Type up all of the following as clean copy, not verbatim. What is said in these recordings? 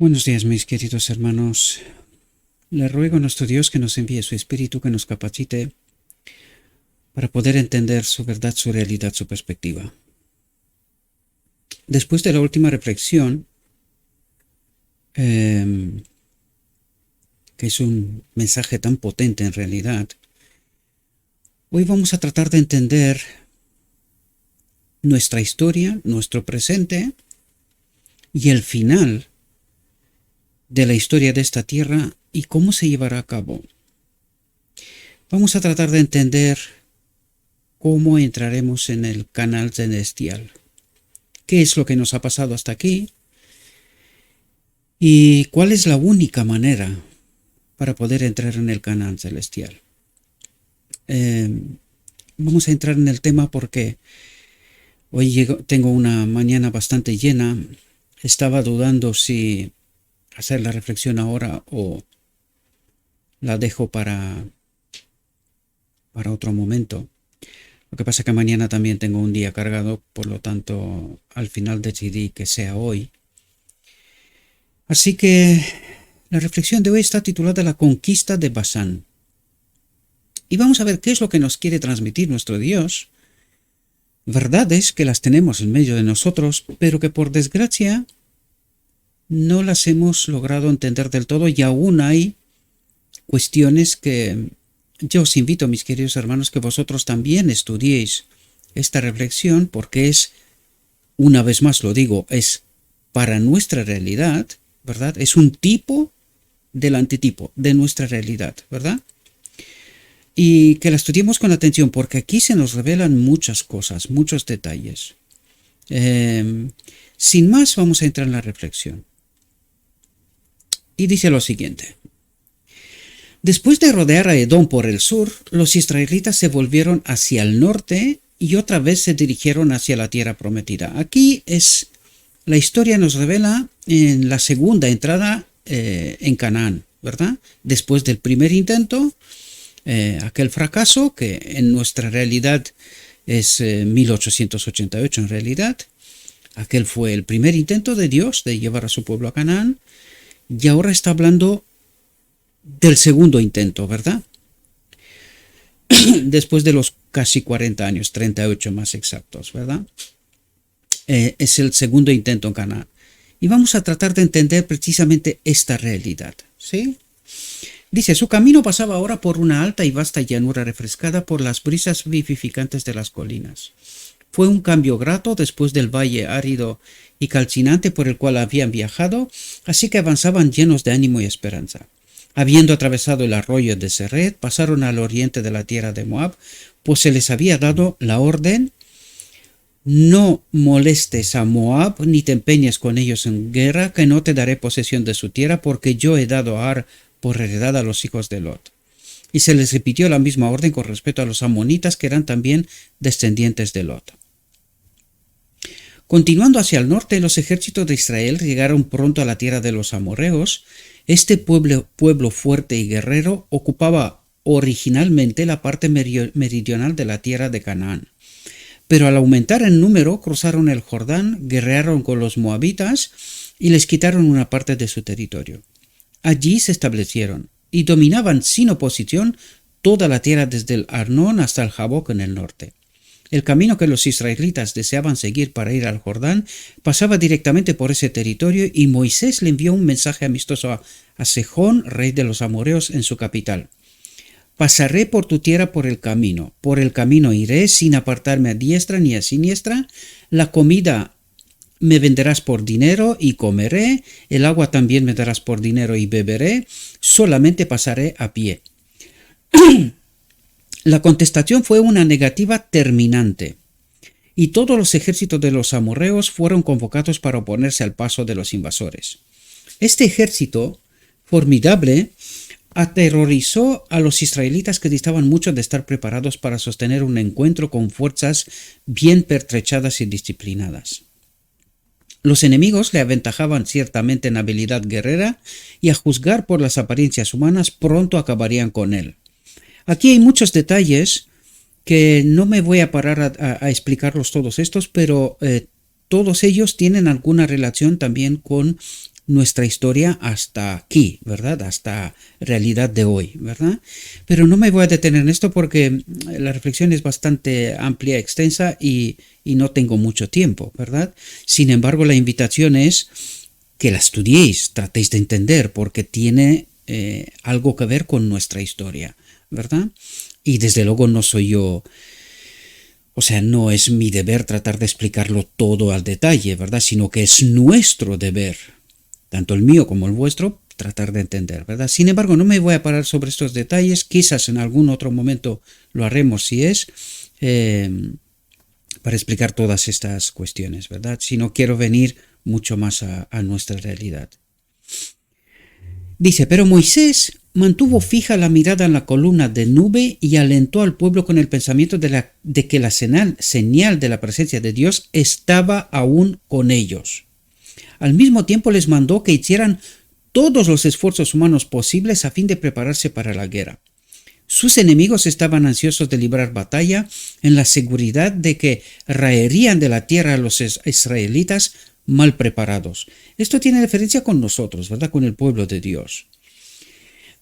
Buenos días, mis queridos hermanos. Le ruego a nuestro Dios que nos envíe su Espíritu, que nos capacite para poder entender su verdad, su realidad, su perspectiva. Después de la última reflexión, que es un mensaje tan potente en realidad, hoy vamos a tratar de entender nuestra historia, nuestro presente y el final de la historia de esta tierra y cómo se llevará a cabo. Vamos a tratar de entender cómo entraremos en el canal celestial, qué es lo que nos ha pasado hasta aquí y cuál es la única manera para poder entrar en el canal celestial. Vamos a entrar en el tema porque hoy tengo una mañana bastante llena. Estaba dudando si hacer la reflexión ahora o la dejo para otro momento. Lo que pasa es que mañana también tengo un día cargado, por lo tanto al final decidí que sea hoy. Así que la reflexión de hoy está titulada La conquista de Basán. Y vamos a ver qué es lo que nos quiere transmitir nuestro Dios. Verdades que las tenemos en medio de nosotros, pero que por desgracia no las hemos logrado entender del todo y aún hay cuestiones que yo os invito, mis queridos hermanos, que vosotros también estudiéis esta reflexión porque es, una vez más lo digo, es para nuestra realidad, ¿verdad? Es un tipo del antitipo de nuestra realidad, ¿verdad? Y que la estudiemos con atención porque aquí se nos revelan muchas cosas, muchos detalles. Sin más, vamos a entrar en la reflexión. Y dice lo siguiente. Después de rodear a Edom por el sur, los israelitas se volvieron hacia el norte y otra vez se dirigieron hacia la tierra prometida. Aquí la historia nos revela en la segunda entrada en Canaán, ¿verdad? Después del primer intento, aquel fracaso que en nuestra realidad es 1888 en realidad. Aquel fue el primer intento de Dios de llevar a su pueblo a Canaán. Y ahora está hablando del segundo intento, ¿verdad? Después de los casi 40 años, 38 más exactos, ¿verdad? Es el segundo intento en Canaán. Y vamos a tratar de entender precisamente esta realidad, ¿sí? Dice, su camino pasaba ahora por una alta y vasta llanura refrescada por las brisas vivificantes de las colinas. Fue un cambio grato después del valle árido y calcinante por el cual habían viajado, así que avanzaban llenos de ánimo y esperanza. Habiendo atravesado el arroyo de Seret, pasaron al oriente de la tierra de Moab, pues se les había dado la orden: no molestes a Moab, ni te empeñes con ellos en guerra, que no te daré posesión de su tierra, porque yo he dado a Ar por heredad a los hijos de Lot. Y se les repitió la misma orden con respecto a los amonitas, que eran también descendientes de Lot. Continuando hacia el norte, los ejércitos de Israel llegaron pronto a la tierra de los amorreos. Este pueblo fuerte y guerrero ocupaba originalmente la parte meridional de la tierra de Canaán. Pero al aumentar en número, cruzaron el Jordán, guerrearon con los moabitas y les quitaron una parte de su territorio. Allí se establecieron y dominaban sin oposición toda la tierra desde el Arnón hasta el Jaboc en el norte. El camino que los israelitas deseaban seguir para ir al Jordán pasaba directamente por ese territorio y Moisés le envió un mensaje amistoso a Sejón, rey de los amorreos, en su capital. Pasaré por tu tierra por el camino iré sin apartarme a diestra ni a siniestra, la comida me venderás por dinero y comeré, el agua también me darás por dinero y beberé, solamente pasaré a pie. La contestación fue una negativa terminante, y todos los ejércitos de los amorreos fueron convocados para oponerse al paso de los invasores. Este ejército formidable aterrorizó a los israelitas, que distaban mucho de estar preparados para sostener un encuentro con fuerzas bien pertrechadas y disciplinadas. Los enemigos le aventajaban ciertamente en habilidad guerrera y, a juzgar por las apariencias humanas, pronto acabarían con él. Aquí hay muchos detalles que no me voy a parar a explicarlos todos estos, pero todos ellos tienen alguna relación también con nuestra historia hasta aquí, ¿verdad? Hasta realidad de hoy, ¿verdad? Pero no me voy a detener en esto porque la reflexión es bastante amplia, extensa y no tengo mucho tiempo, ¿verdad? Sin embargo, la invitación es que la estudiéis, tratéis de entender, porque tiene algo que ver con nuestra historia, ¿verdad? Y desde luego no soy yo, o sea, no es mi deber tratar de explicarlo todo al detalle, ¿verdad? Sino que es nuestro deber, tanto el mío como el vuestro, tratar de entender, ¿verdad? Sin embargo, no me voy a parar sobre estos detalles, quizás en algún otro momento lo haremos si es, para explicar todas estas cuestiones, ¿verdad? Si no quiero venir mucho más a nuestra realidad. Dice, pero Moisés mantuvo fija la mirada en la columna de nube y alentó al pueblo con el pensamiento de que la señal de la presencia de Dios estaba aún con ellos. Al mismo tiempo les mandó que hicieran todos los esfuerzos humanos posibles a fin de prepararse para la guerra. Sus enemigos estaban ansiosos de librar batalla en la seguridad de que raerían de la tierra a los israelitas mal preparados. Esto tiene referencia con nosotros, ¿verdad? Con el pueblo de Dios.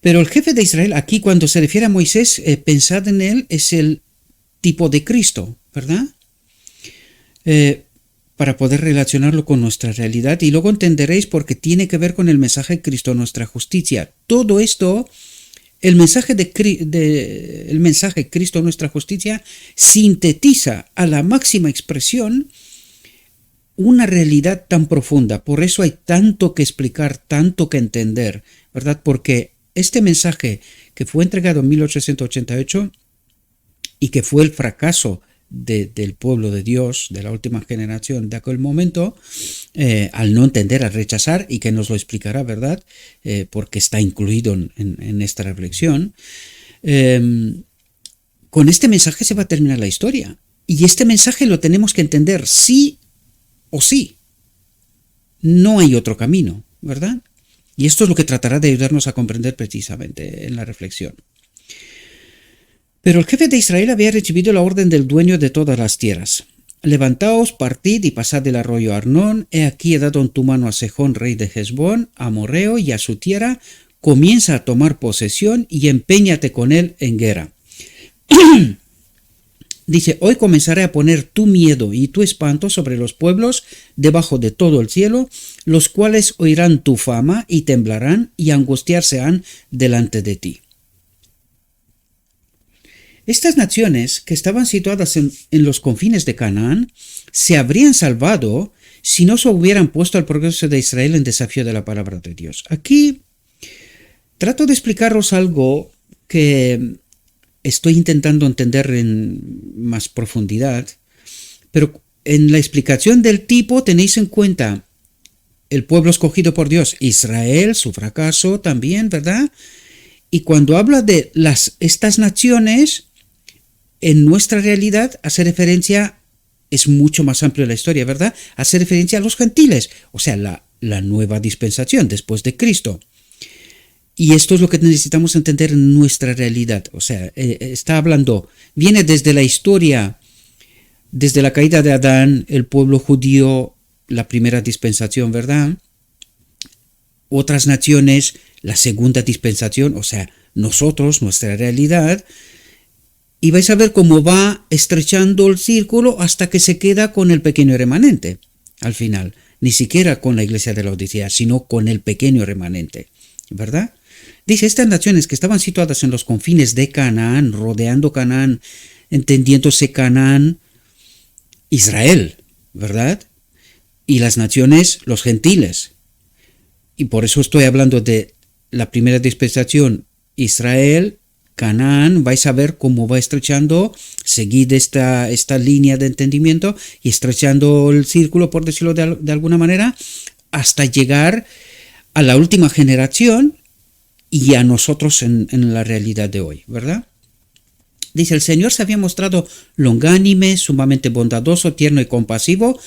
Pero el jefe de Israel, aquí cuando se refiere a Moisés, pensad en él, es el tipo de Cristo, ¿verdad? Para poder relacionarlo con nuestra realidad, y luego entenderéis por qué tiene que ver con el mensaje de Cristo, nuestra justicia. Todo esto, el mensaje Cristo, nuestra justicia, sintetiza a la máxima expresión una realidad tan profunda. Por eso hay tanto que explicar, tanto que entender, ¿verdad? Porque este mensaje que fue entregado en 1888 y que fue el fracaso del pueblo de Dios, de la última generación de aquel momento, al no entender, al rechazar, y que nos lo explicará, ¿verdad? Porque está incluido en esta reflexión. Con este mensaje se va a terminar la historia. Y este mensaje lo tenemos que entender sí o sí. No hay otro camino, ¿verdad? Y esto es lo que tratará de ayudarnos a comprender precisamente en la reflexión. Pero el jefe de Israel había recibido la orden del dueño de todas las tierras. Levantaos, partid y pasad el arroyo Arnón. He aquí he dado en tu mano a Sejón, rey de Hesbón, a Amorreo y a su tierra. Comienza a tomar posesión y empeñate con él en guerra. Dice, hoy comenzaré a poner tu miedo y tu espanto sobre los pueblos debajo de todo el cielo, los cuales oirán tu fama y temblarán y angustiarse han delante de ti. Estas naciones que estaban situadas en los confines de Canaán se habrían salvado si no se hubieran puesto al progreso de Israel en desafío de la palabra de Dios. Aquí trato de explicaros algo que estoy intentando entender en más profundidad, pero en la explicación del tipo tenéis en cuenta el pueblo escogido por Dios, Israel, su fracaso también, ¿verdad? Y cuando habla de estas naciones, en nuestra realidad hace referencia, es mucho más amplio la historia, ¿verdad? Hace referencia a los gentiles, o sea, la nueva dispensación después de Cristo. Y esto es lo que necesitamos entender en nuestra realidad. O sea, está hablando, viene desde la historia, desde la caída de Adán, el pueblo judío, la primera dispensación, ¿verdad? Otras naciones, la segunda dispensación, o sea, nosotros, nuestra realidad. Y vais a ver cómo va estrechando el círculo hasta que se queda con el pequeño remanente, al final. Ni siquiera con la iglesia de la Odisea, sino con el pequeño remanente, ¿verdad? Dice, estas naciones que estaban situadas en los confines de Canaán, rodeando Canaán, entendiéndose Canaán, Israel, ¿verdad? Y las naciones, los gentiles. Y por eso estoy hablando de la primera dispensación, Israel, Canaán. Vais a ver cómo va estrechando, seguid esta línea de entendimiento y estrechando el círculo, por decirlo de alguna manera, hasta llegar a la última generación y a nosotros en la realidad de hoy, ¿verdad? Dice, el Señor se había mostrado longánime, sumamente bondadoso, tierno y compasivo,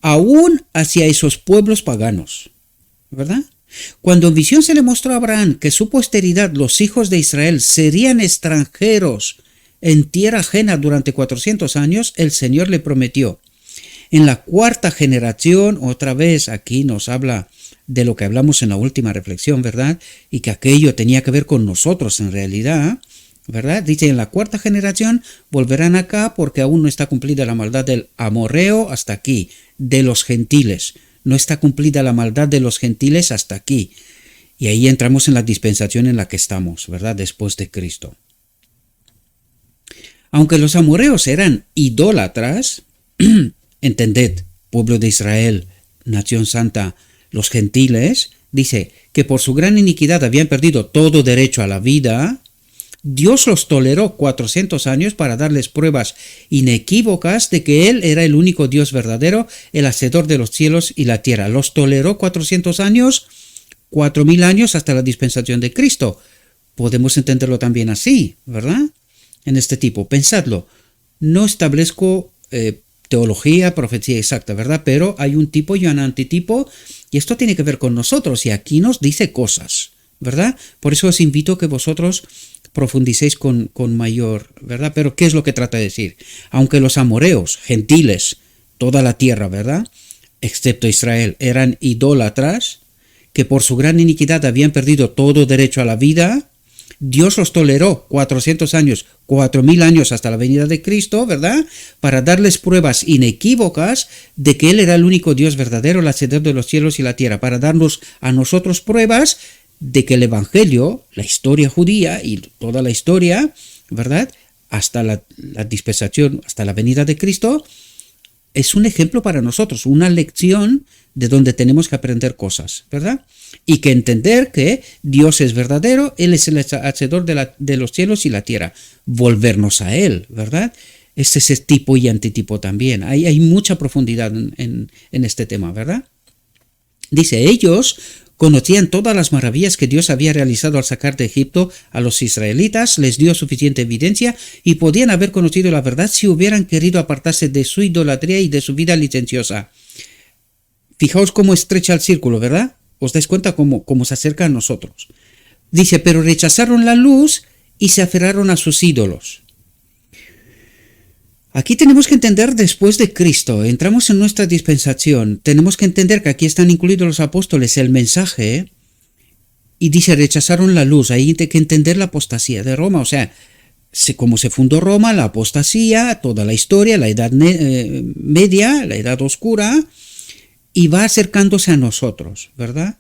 aún hacia esos pueblos paganos, ¿verdad? Cuando en visión se le mostró a Abraham que su posteridad, los hijos de Israel, serían extranjeros en tierra ajena durante 400 años, el Señor le prometió, En la cuarta generación, otra vez aquí nos habla de lo que hablamos en la última reflexión, ¿verdad? Y que aquello tenía que ver con nosotros en realidad, ¿verdad? Dice, en la cuarta generación volverán acá porque aún no está cumplida la maldad del amorreo hasta aquí, de los gentiles. No está cumplida la maldad de los gentiles hasta aquí. Y ahí entramos en la dispensación en la que estamos, ¿verdad? Después de Cristo. Aunque los amorreos eran idólatras, entended, pueblo de Israel, nación santa, los gentiles, dice que por su gran iniquidad habían perdido todo derecho a la vida. Dios los toleró 400 años para darles pruebas inequívocas de que Él era el único Dios verdadero, el hacedor de los cielos y la tierra. Los toleró 400 años, 4000 años hasta la dispensación de Cristo. Podemos entenderlo también así, ¿verdad? En este tipo, pensadlo. No establezco teología, profecía exacta, ¿verdad? Pero hay un tipo y un antitipo, y esto tiene que ver con nosotros, y aquí nos dice cosas, ¿verdad? Por eso os invito a que vosotros profundicéis con mayor, ¿verdad? Pero ¿qué es lo que trata de decir? Aunque los amoreos, gentiles, toda la tierra, ¿verdad?, excepto Israel, eran idólatras, que por su gran iniquidad habían perdido todo derecho a la vida, Dios los toleró 400 años, 4000 años hasta la venida de Cristo, ¿verdad?, para darles pruebas inequívocas de que Él era el único Dios verdadero, el hacedor de los cielos y la tierra, para darnos a nosotros pruebas de que el Evangelio, la historia judía y toda la historia, ¿verdad?, hasta la dispensación, hasta la venida de Cristo, es un ejemplo para nosotros, una lección de donde tenemos que aprender cosas, ¿verdad? Y que entender que Dios es verdadero, Él es el hacedor de los cielos y la tierra. Volvernos a Él, ¿verdad? Este es el tipo y antitipo también. Hay mucha profundidad en este tema, ¿verdad? Dice, ellos conocían todas las maravillas que Dios había realizado al sacar de Egipto a los israelitas, les dio suficiente evidencia y podían haber conocido la verdad si hubieran querido apartarse de su idolatría y de su vida licenciosa. Fijaos cómo estrecha el círculo, ¿verdad? Os dais cuenta cómo se acerca a nosotros. Dice, pero rechazaron la luz y se aferraron a sus ídolos. Aquí tenemos que entender después de Cristo, entramos en nuestra dispensación, tenemos que entender que aquí están incluidos los apóstoles, el mensaje, y dice, rechazaron la luz, ahí hay que entender la apostasía de Roma, o sea, como se fundó Roma, la apostasía, toda la historia, la edad media, la edad oscura, y va acercándose a nosotros, ¿verdad?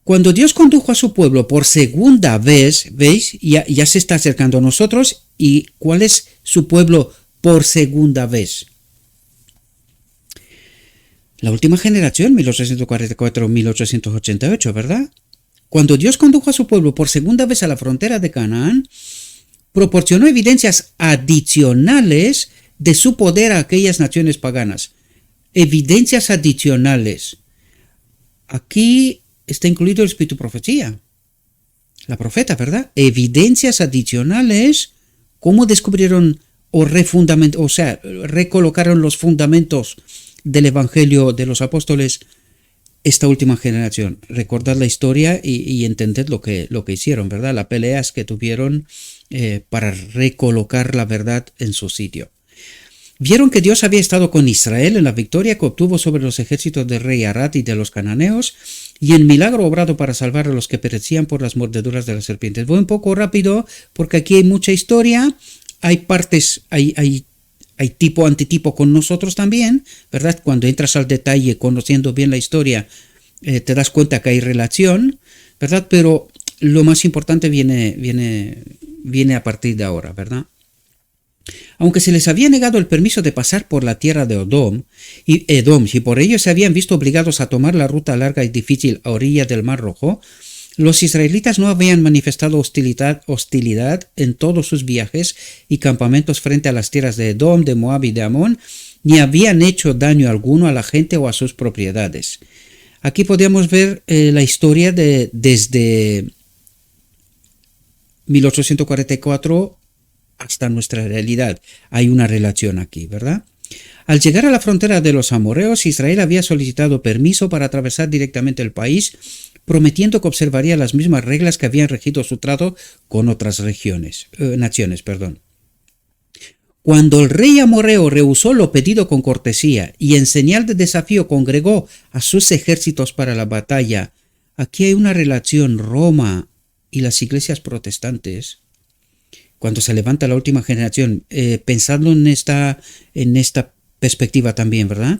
Cuando Dios condujo a su pueblo por segunda vez, ¿veis? Ya se está acercando a nosotros. ¿Y cuál es su pueblo por segunda vez? La última generación, 1844-1888, ¿verdad? Cuando Dios condujo a su pueblo por segunda vez a la frontera de Canaán, proporcionó evidencias adicionales de su poder a aquellas naciones paganas. Evidencias adicionales. Aquí está incluido el espíritu de profecía. La profeta, ¿verdad? Evidencias adicionales. ¿Cómo descubrieron o recolocaron los fundamentos del Evangelio de los apóstoles esta última generación? Recordad la historia y entended lo que hicieron, ¿verdad? Las peleas que tuvieron para recolocar la verdad en su sitio. Vieron que Dios había estado con Israel en la victoria que obtuvo sobre los ejércitos del rey Arat y de los cananeos, y el milagro obrado para salvar a los que perecían por las mordeduras de las serpientes. Voy un poco rápido porque aquí hay mucha historia, hay partes, hay tipo antitipo con nosotros también, ¿verdad? Cuando entras al detalle, conociendo bien la historia, te das cuenta que hay relación, ¿verdad? Pero lo más importante viene a partir de ahora, ¿verdad? Aunque se les había negado el permiso de pasar por la tierra de Edom, y por ello se habían visto obligados a tomar la ruta larga y difícil a orilla del Mar Rojo, los israelitas no habían manifestado hostilidad en todos sus viajes y campamentos frente a las tierras de Edom, de Moab y de Amón, ni habían hecho daño alguno a la gente o a sus propiedades. Aquí podemos ver la historia desde 1844 hasta nuestra realidad. Hay una relación aquí, ¿verdad? Al llegar a la frontera de los amorreos, Israel había solicitado permiso para atravesar directamente el país, prometiendo que observaría las mismas reglas que habían regido su trato con otras naciones. Cuando el rey amorreo rehusó lo pedido con cortesía y en señal de desafío congregó a sus ejércitos para la batalla, aquí hay una relación Roma y las iglesias protestantes. Cuando se levanta la última generación, pensadlo en esta perspectiva también, ¿verdad?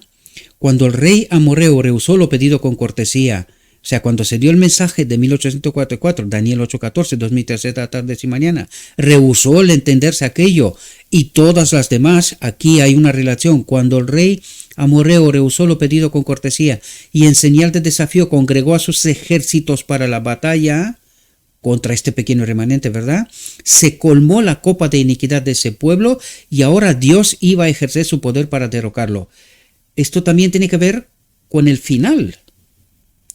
Cuando el rey amorreo rehusó lo pedido con cortesía, o sea, cuando se dio el mensaje de 1844, Daniel 8:14, 2003 tardes y mañana, rehusó el entenderse aquello y todas las demás, aquí hay una relación. Cuando el rey amorreo rehusó lo pedido con cortesía y en señal de desafío congregó a sus ejércitos para la batalla contra este pequeño remanente, ¿verdad? Se colmó la copa de iniquidad de ese pueblo y ahora Dios iba a ejercer su poder para derrocarlo. Esto también tiene que ver con el final.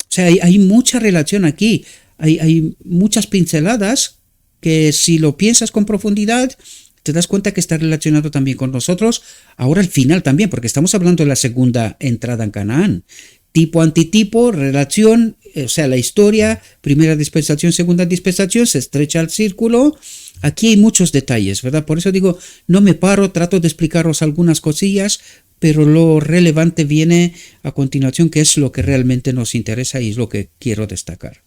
O sea, hay mucha relación aquí, hay muchas pinceladas que si lo piensas con profundidad, te das cuenta que está relacionado también con nosotros. Ahora el final también, porque estamos hablando de la segunda entrada en Canaán. Tipo antitipo, relación, o sea, la historia, primera dispensación, segunda dispensación, se estrecha el círculo. Aquí hay muchos detalles, ¿verdad? Por eso digo, no me paro, trato de explicaros algunas cosillas, pero lo relevante viene a continuación, que es lo que realmente nos interesa y es lo que quiero destacar.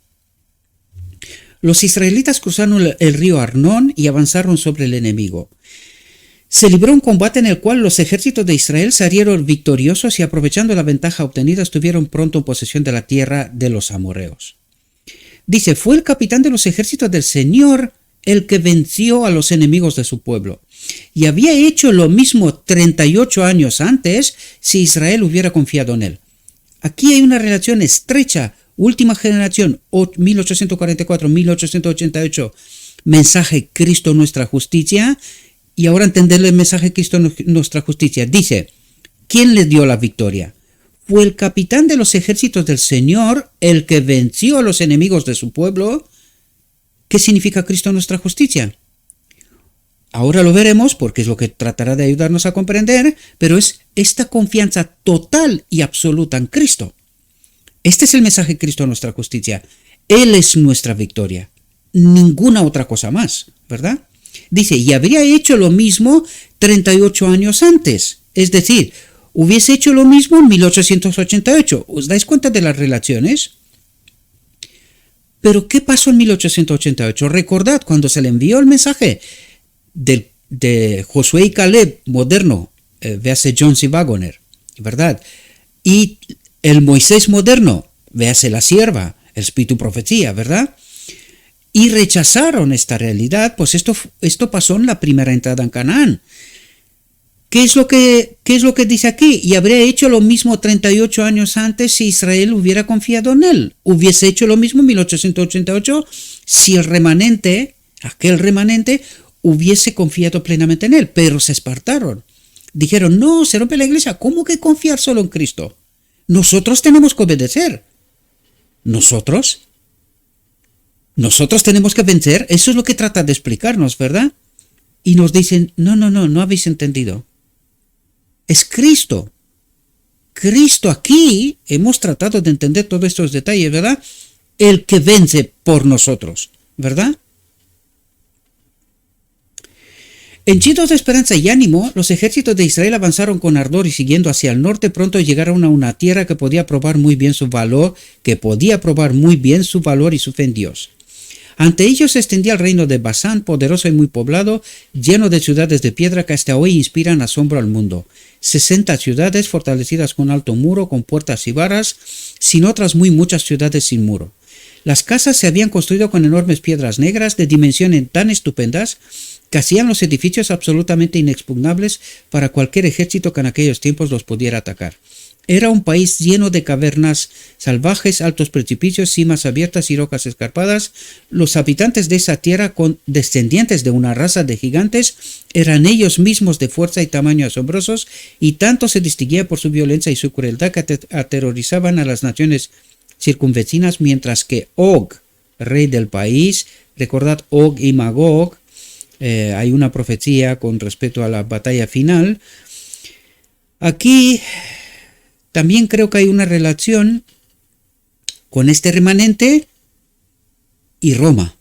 Los israelitas cruzaron el río Arnón y avanzaron sobre el enemigo. Se libró un combate en el cual los ejércitos de Israel salieron victoriosos y aprovechando la ventaja obtenida estuvieron pronto en posesión de la tierra de los amorreos. Dice, fue el capitán de los ejércitos del Señor el que venció a los enemigos de su pueblo. Y había hecho lo mismo 38 años antes si Israel hubiera confiado en él. Aquí hay una relación estrecha, última generación, 1844-1888, mensaje Cristo nuestra justicia, y ahora entenderle el mensaje Cristo nuestra justicia. Dice, ¿quién le dio la victoria? Fue el capitán de los ejércitos del Señor el que venció a los enemigos de su pueblo. ¿Qué significa Cristo nuestra justicia? Ahora lo veremos porque es lo que tratará de ayudarnos a comprender, pero es esta confianza total y absoluta en Cristo. Este es el mensaje de Cristo nuestra justicia. Él es nuestra victoria. Ninguna otra cosa más, ¿verdad? Dice, y habría hecho lo mismo 38 años antes. Es decir, hubiese hecho lo mismo en 1888. ¿Os dais cuenta de las relaciones? Pero ¿qué pasó en 1888? Recordad cuando se le envió el mensaje de Josué y Caleb moderno, véase John C. Wagoner, ¿verdad? Y el Moisés moderno, véase la sierva, el espíritu profecía, ¿verdad? Y rechazaron esta realidad, pues esto pasó en la primera entrada en Canaán. ¿Qué es lo que dice aquí? Y habría hecho lo mismo 38 años antes si Israel hubiera confiado en él. Hubiese hecho lo mismo en 1888 si el remanente, aquel remanente, hubiese confiado plenamente en él, pero se espartaron. Dijeron, no, se rompe la iglesia, ¿cómo que confiar solo en Cristo? Nosotros tenemos que obedecer. ¿Nosotros tenemos que vencer, eso es lo que trata de explicarnos, ¿verdad? Y nos dicen, no habéis entendido. Es Cristo. Cristo aquí, hemos tratado de entender todos estos detalles, ¿verdad? El que vence por nosotros, ¿verdad? Henchidos de esperanza y ánimo, los ejércitos de Israel avanzaron con ardor y siguiendo hacia el norte, pronto llegaron a una tierra que podía probar muy bien su valor y su fe en Dios. Ante ellos se extendía el reino de Basán, poderoso y muy poblado, lleno de ciudades de piedra que hasta hoy inspiran asombro al mundo. 60 ciudades fortalecidas con alto muro, con puertas y varas, sin otras muchas ciudades sin muro. Las casas se habían construido con enormes piedras negras de dimensiones tan estupendas que hacían los edificios absolutamente inexpugnables para cualquier ejército que en aquellos tiempos los pudiera atacar. Era un país lleno de cavernas salvajes, altos precipicios, cimas abiertas y rocas escarpadas. Los habitantes de esa tierra, descendientes de una raza de gigantes, eran ellos mismos de fuerza y tamaño asombrosos, y tanto se distinguía por su violencia y su crueldad que aterrorizaban a las naciones circunvecinas, mientras que Og, rey del país, recordad Og y Magog, hay una profecía con respecto a la batalla final. Aquí también creo que hay una relación con este remanente y Roma.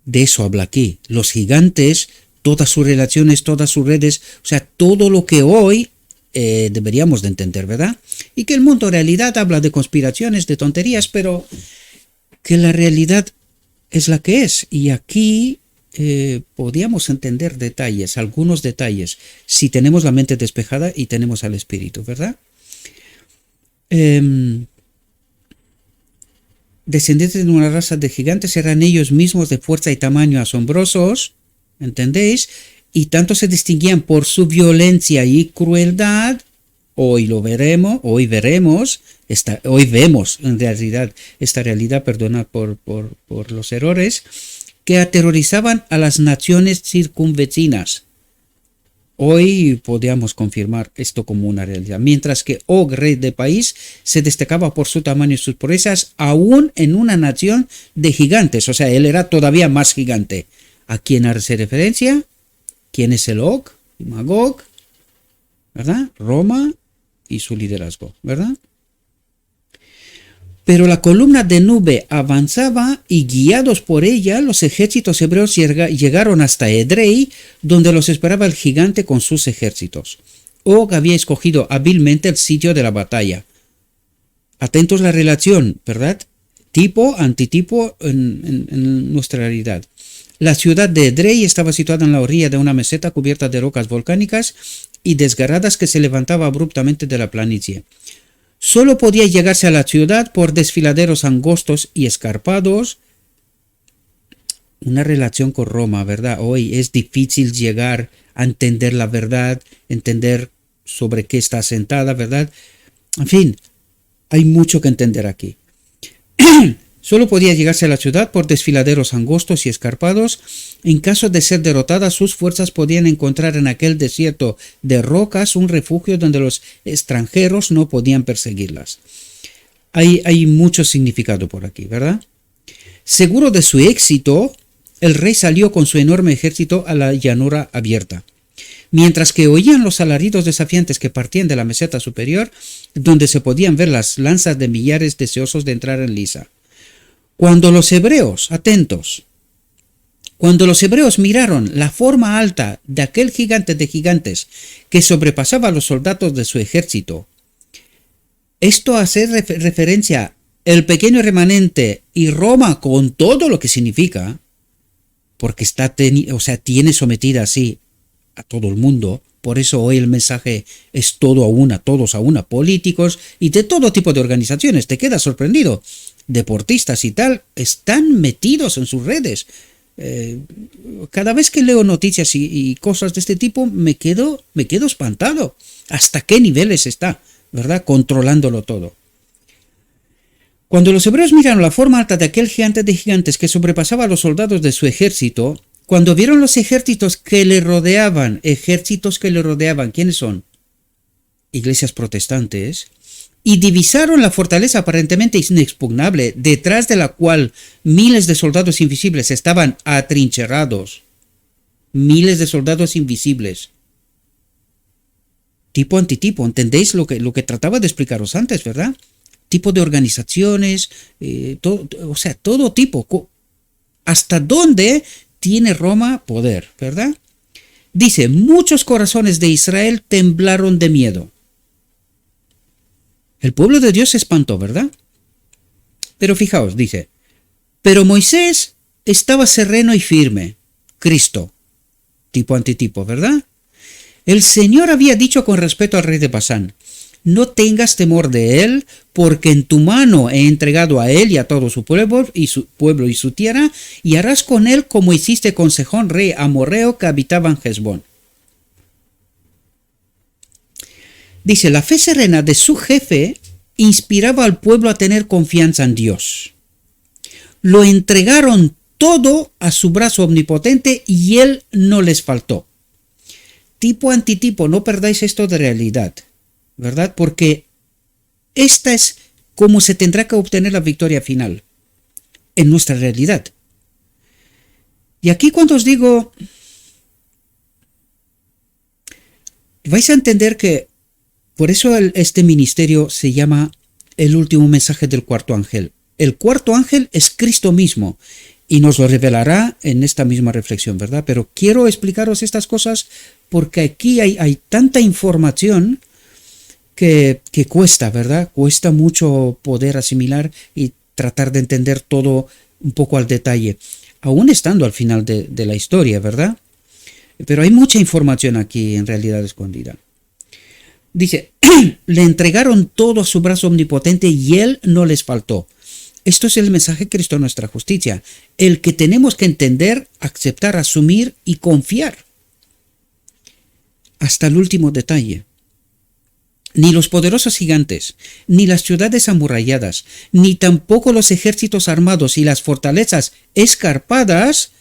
De eso habla aquí. Los gigantes todas sus relaciones, todas sus redes, o sea, todo lo que hoy deberíamos de entender, ¿verdad? Y que el mundo en realidad habla de conspiraciones, de tonterías, pero que la realidad es la que es. Y aquí podríamos entender detalles, algunos detalles, si tenemos la mente despejada y tenemos al espíritu, ¿verdad? Descendientes de una raza de gigantes eran ellos mismos de fuerza y tamaño asombrosos, ¿entendéis? Y tanto se distinguían por su violencia y crueldad. Hoy vemos en realidad esta realidad, perdonad por los errores, que aterrorizaban a las naciones circunvecinas. Hoy podríamos confirmar esto como una realidad, mientras que Og, rey del país, se destacaba por su tamaño y sus proezas, aún en una nación de gigantes, o sea, él era todavía más gigante. ¿A quién hace referencia? ¿Quién es el Og? Magog, ¿verdad? Roma y su liderazgo, ¿verdad? Pero la columna de nube avanzaba y guiados por ella los ejércitos hebreos llegaron hasta Edrei, donde los esperaba el gigante con sus ejércitos. Og había escogido hábilmente el sitio de la batalla. Atentos a la relación, ¿verdad? Tipo, antitipo en nuestra realidad. La ciudad de Edrei estaba situada en la orilla de una meseta cubierta de rocas volcánicas y desgarradas que se levantaba abruptamente de la planicie. Solo podía llegarse a la ciudad por desfiladeros angostos y escarpados. Una relación con Roma, ¿verdad? Hoy es difícil llegar a entender la verdad, entender sobre qué está asentada, ¿verdad? En fin, hay mucho que entender aquí. Solo podía llegarse a la ciudad por desfiladeros angostos y escarpados. En caso de ser derrotada, sus fuerzas podían encontrar en aquel desierto de rocas un refugio donde los extranjeros no podían perseguirlas. Hay mucho significado por aquí, ¿verdad? Seguro de su éxito, el rey salió con su enorme ejército a la llanura abierta. Mientras que oían los alaridos desafiantes que partían de la meseta superior, donde se podían ver las lanzas de millares deseosos de entrar en liza. Cuando los hebreos, atentos, cuando los hebreos miraron la forma alta de aquel gigante de gigantes que sobrepasaba a los soldados de su ejército, esto hace referencia al pequeño remanente y Roma con todo lo que significa, porque tiene sometida así a todo el mundo. Por eso hoy el mensaje es todos a una, políticos y de todo tipo de organizaciones. Te quedas sorprendido. Deportistas y tal, están metidos en sus redes. Cada vez que leo noticias y cosas de este tipo, me quedo espantado. ¿Hasta qué niveles está, verdad? Controlándolo todo. Cuando los hebreos miraron la forma alta de aquel gigante de gigantes que sobrepasaba a los soldados de su ejército, cuando vieron los ejércitos que le rodeaban, ¿quiénes son? Iglesias protestantes. Y divisaron la fortaleza aparentemente inexpugnable, detrás de la cual miles de soldados invisibles estaban atrincherados. Miles de soldados invisibles. Tipo antitipo, ¿entendéis lo que trataba de explicaros antes, verdad? Tipo de organizaciones, todo tipo. ¿Hasta dónde tiene Roma poder, verdad? Dice, muchos corazones de Israel temblaron de miedo. El pueblo de Dios se espantó, ¿verdad? Pero fijaos, dice, pero Moisés estaba sereno y firme. Cristo, tipo antitipo, ¿verdad? El Señor había dicho con respeto al rey de Basán, no tengas temor de él, porque en tu mano he entregado a él y a todo su pueblo y su tierra, y harás con él como hiciste con Sejón, rey amorreo que habitaba en Hesbón. Dice, la fe serena de su jefe inspiraba al pueblo a tener confianza en Dios. Lo entregaron todo a su brazo omnipotente y él no les faltó. Tipo antitipo, no perdáis esto de realidad, ¿verdad? Porque esta es como se tendrá que obtener la victoria final en nuestra realidad. Y aquí cuando os digo, vais a entender que por eso este ministerio se llama el último mensaje del cuarto ángel. El cuarto ángel es Cristo mismo. Y nos lo revelará en esta misma reflexión, ¿verdad? Pero quiero explicaros estas cosas porque aquí hay tanta información que cuesta, ¿verdad? Cuesta mucho poder asimilar y tratar de entender todo un poco al detalle, aún estando al final de la historia, ¿verdad? Pero hay mucha información aquí en realidad escondida. Dice, le entregaron todo a su brazo omnipotente y él no les faltó. Esto es el mensaje de Cristo, nuestra justicia, el que tenemos que entender, aceptar, asumir y confiar. Hasta el último detalle. Ni los poderosos gigantes, ni las ciudades amuralladas, ni tampoco los ejércitos armados y las fortalezas escarpadas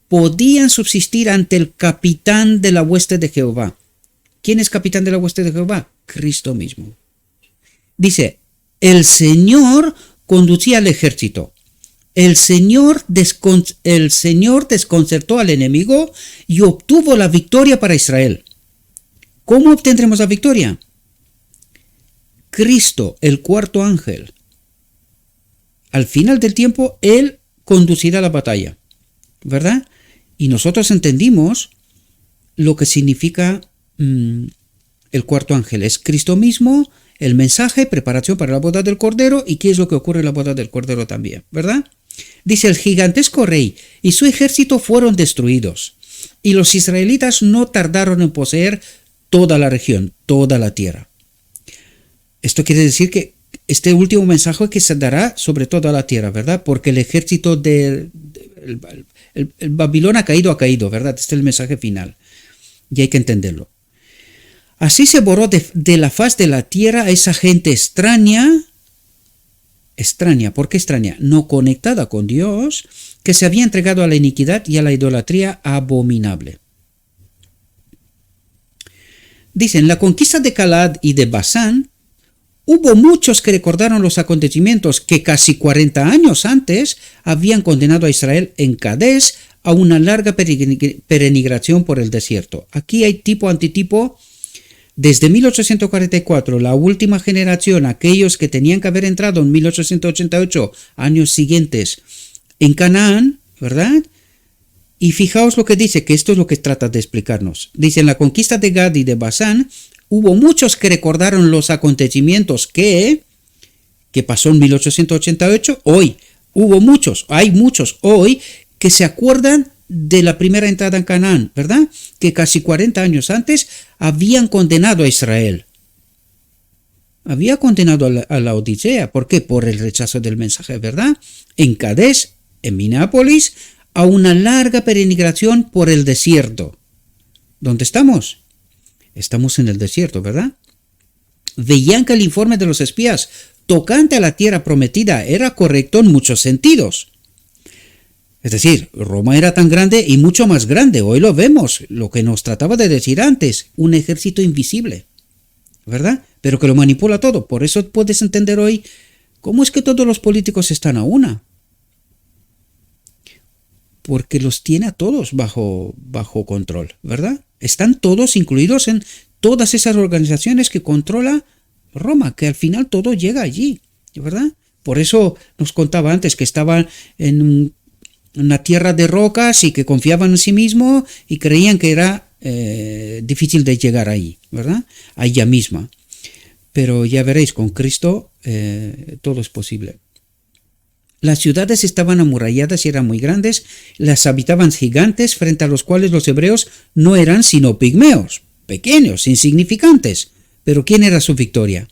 podían subsistir ante el capitán de la hueste de Jehová. ¿Quién es capitán de la hueste de Jehová? Cristo mismo. Dice, el Señor conducía al ejército. El Señor desconcertó al enemigo y obtuvo la victoria para Israel. ¿Cómo obtendremos la victoria? Cristo, el cuarto ángel. Al final del tiempo, Él conducirá la batalla, ¿verdad? Y nosotros entendimos lo que significa el cuarto ángel. Es Cristo mismo, el mensaje, preparación para la boda del Cordero, y qué es lo que ocurre en la boda del Cordero también, ¿verdad? Dice, el gigantesco rey y su ejército fueron destruidos, y los israelitas no tardaron en poseer toda la región, toda la tierra. Esto quiere decir que este último mensaje que se dará sobre toda la tierra, ¿verdad? Porque el ejército el Babilón ha caído, ¿verdad? Este es el mensaje final. Y hay que entenderlo. Así se borró de la faz de la tierra a esa gente extraña, ¿por qué extraña? No conectada con Dios, que se había entregado a la iniquidad y a la idolatría abominable. Dicen, la conquista de Galaad y de Basán, hubo muchos que recordaron los acontecimientos que casi 40 años antes habían condenado a Israel en Cadés a una larga peregrinación por el desierto. Aquí hay tipo antitipo. Desde 1844, la última generación, aquellos que tenían que haber entrado en 1888, años siguientes, en Canaán, ¿verdad? Y fijaos lo que dice, que esto es lo que trata de explicarnos. Dice, en la conquista de Gad y de Basán, hubo muchos que recordaron los acontecimientos que pasó en 1888. Hoy, hay muchos hoy que se acuerdan de la primera entrada en Canaán, ¿verdad? Que casi 40 años antes habían condenado a Israel. Había condenado a la Odisea. ¿Por qué? Por el rechazo del mensaje, ¿verdad? En Cadés, en Minneapolis, a una larga peregrinación por el desierto. ¿Dónde estamos? Estamos en el desierto, ¿verdad? Veían que el informe de los espías tocante a la tierra prometida era correcto en muchos sentidos. Es decir, Roma era tan grande y mucho más grande. Hoy lo vemos, lo que nos trataba de decir antes, un ejército invisible, ¿verdad? Pero que lo manipula todo. Por eso puedes entender hoy cómo es que todos los políticos están a una. Porque los tiene a todos bajo control, ¿verdad? Están todos incluidos en todas esas organizaciones que controla Roma, que al final todo llega allí, ¿verdad? Por eso nos contaba antes que estaban en una tierra de rocas y que confiaban en sí mismo y creían que era difícil de llegar ahí, ¿verdad? A ella misma. Pero ya veréis, con Cristo todo es posible. Las ciudades estaban amuralladas y eran muy grandes, las habitaban gigantes frente a los cuales los hebreos no eran sino pigmeos, pequeños, insignificantes. Pero ¿quién era su victoria?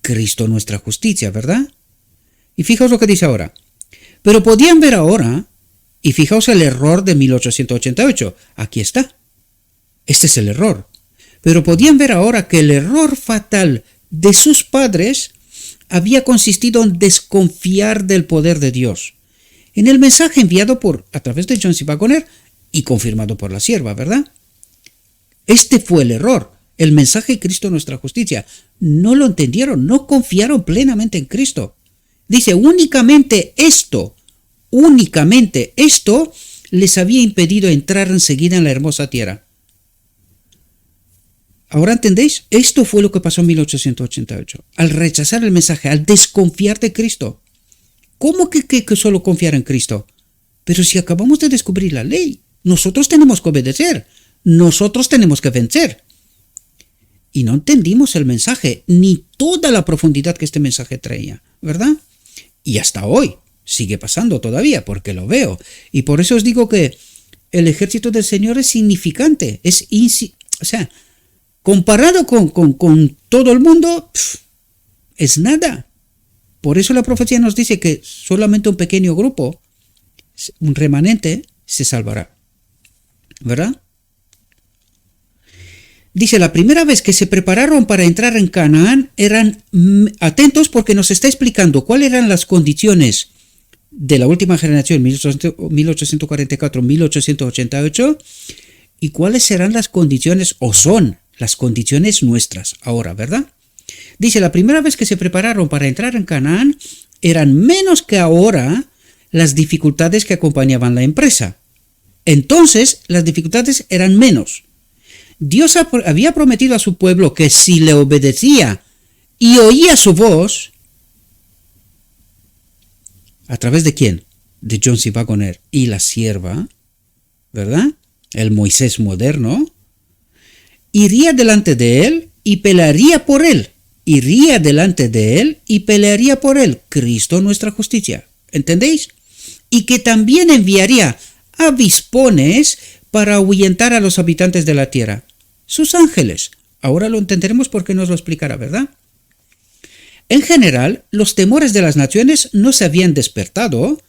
Cristo, nuestra justicia, ¿verdad? Y fijaos lo que dice ahora. Pero podían ver ahora, y fijaos el error de 1888, aquí está. Este es el error. Pero podían ver ahora que el error fatal de sus padres había consistido en desconfiar del poder de Dios. En el mensaje enviado a través de John C. Waggoner y confirmado por la sierva, ¿verdad? Este fue el error, el mensaje de Cristo nuestra justicia. No lo entendieron, no confiaron plenamente en Cristo. Dice, únicamente esto les había impedido entrar enseguida en la hermosa tierra. ¿Ahora entendéis? Esto fue lo que pasó en 1888. Al rechazar el mensaje, al desconfiar de Cristo. ¿Cómo que solo confiar en Cristo? Pero si acabamos de descubrir la ley, nosotros tenemos que obedecer, nosotros tenemos que vencer. Y no entendimos el mensaje, ni toda la profundidad que este mensaje traía, ¿verdad? Y hasta hoy sigue pasando todavía, porque lo veo. Y por eso os digo que el ejército del Señor es significante, o sea, comparado con todo el mundo, es nada. Por eso la profecía nos dice que solamente un pequeño grupo, un remanente, se salvará, ¿verdad? Dice, la primera vez que se prepararon para entrar en Canaán eran atentos porque nos está explicando cuáles eran las condiciones de la última generación, 1844-1888, y cuáles serán las condiciones, o son las condiciones nuestras ahora, ¿verdad? Dice, la primera vez que se prepararon para entrar en Canaán eran menos que ahora las dificultades que acompañaban la empresa. Entonces, las dificultades eran menos. Dios había prometido a su pueblo que si le obedecía y oía su voz, ¿a través de quién? De John C. Wagoner y la sierva, ¿verdad? El Moisés moderno, iría delante de él y pelearía por él. Iría delante de él y pelearía por él, Cristo nuestra justicia. ¿Entendéis? Y que también enviaría avispones para ahuyentar a los habitantes de la tierra. Sus ángeles. Ahora lo entenderemos porque nos lo explicará, ¿verdad? En general, los temores de las naciones no se habían despertado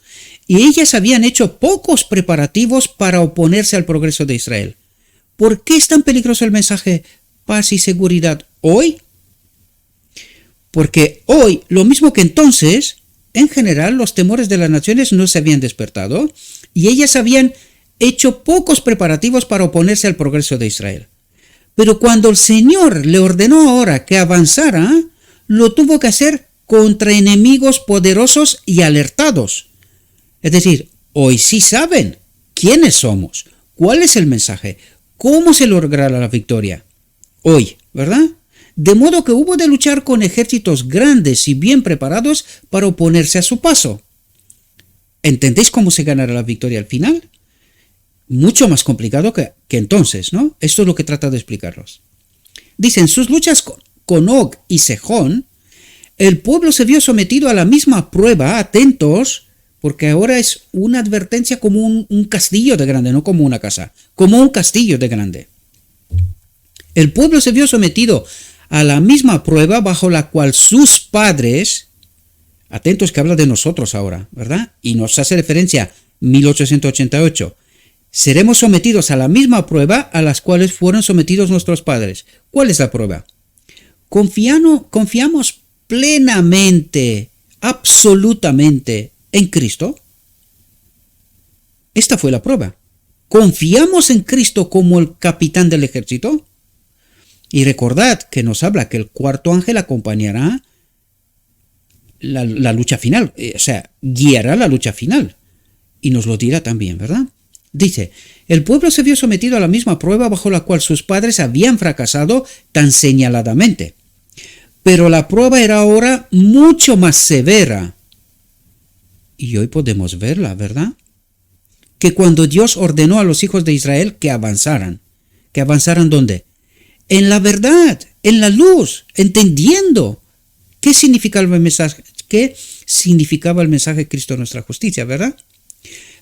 y ellas habían hecho pocos preparativos para oponerse al progreso de Israel. ¿Por qué es tan peligroso el mensaje paz y seguridad hoy? Porque hoy, lo mismo que entonces, en general, los temores de las naciones no se habían despertado y ellas habían hecho pocos preparativos para oponerse al progreso de Israel. Pero cuando el Señor le ordenó ahora que avanzara, lo tuvo que hacer contra enemigos poderosos y alertados. Es decir, hoy sí saben quiénes somos, cuál es el mensaje, cómo se logrará la victoria. Hoy, ¿verdad? De modo que hubo de luchar con ejércitos grandes y bien preparados para oponerse a su paso. ¿Entendéis cómo se ganará la victoria al final? Mucho más complicado que entonces, ¿no? Esto es lo que trata de explicarlos. Dicen, sus luchas con Og y Sejón, el pueblo se vio sometido a la misma prueba, atentos, porque ahora es una advertencia como un castillo de grande, no como una casa, como un castillo de grande. El pueblo se vio sometido a la misma prueba bajo la cual sus padres, atentos que habla de nosotros ahora, ¿verdad? Y nos hace referencia a 1888, seremos sometidos a la misma prueba a las cuales fueron sometidos nuestros padres. ¿Cuál es la prueba? ¿Confiamos plenamente, absolutamente en Cristo? Esta fue la prueba. ¿Confiamos en Cristo como el capitán del ejército? Y recordad que nos habla que el cuarto ángel acompañará la lucha final, o sea, guiará la lucha final. Y nos lo dirá también, ¿verdad? Dice, el pueblo se vio sometido a la misma prueba bajo la cual sus padres habían fracasado tan señaladamente. Pero la prueba era ahora mucho más severa. Y hoy podemos verla, ¿verdad? Que cuando Dios ordenó a los hijos de Israel que avanzaran ¿dónde? En la verdad, en la luz, entendiendo qué significaba el mensaje de Cristo nuestra justicia, ¿verdad?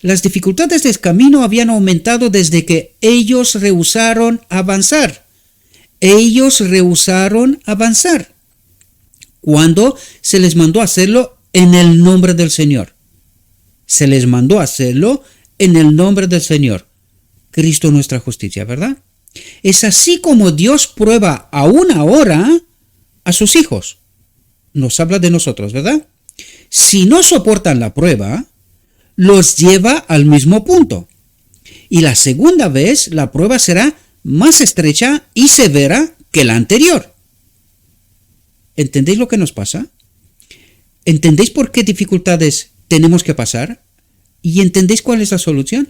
Las dificultades del camino habían aumentado desde que ellos rehusaron avanzar. Cuando se les mandó hacerlo en el nombre del Señor. Se les mandó hacerlo en el nombre del Señor. Cristo nuestra justicia, ¿verdad? Es así como Dios prueba aún ahora a sus hijos. Nos habla de nosotros, ¿verdad? Si no soportan la prueba, los lleva al mismo punto. Y la segunda vez la prueba será más estrecha y severa que la anterior. ¿Entendéis lo que nos pasa? ¿Entendéis por qué dificultades tenemos que pasar? ¿Y entendéis cuál es la solución?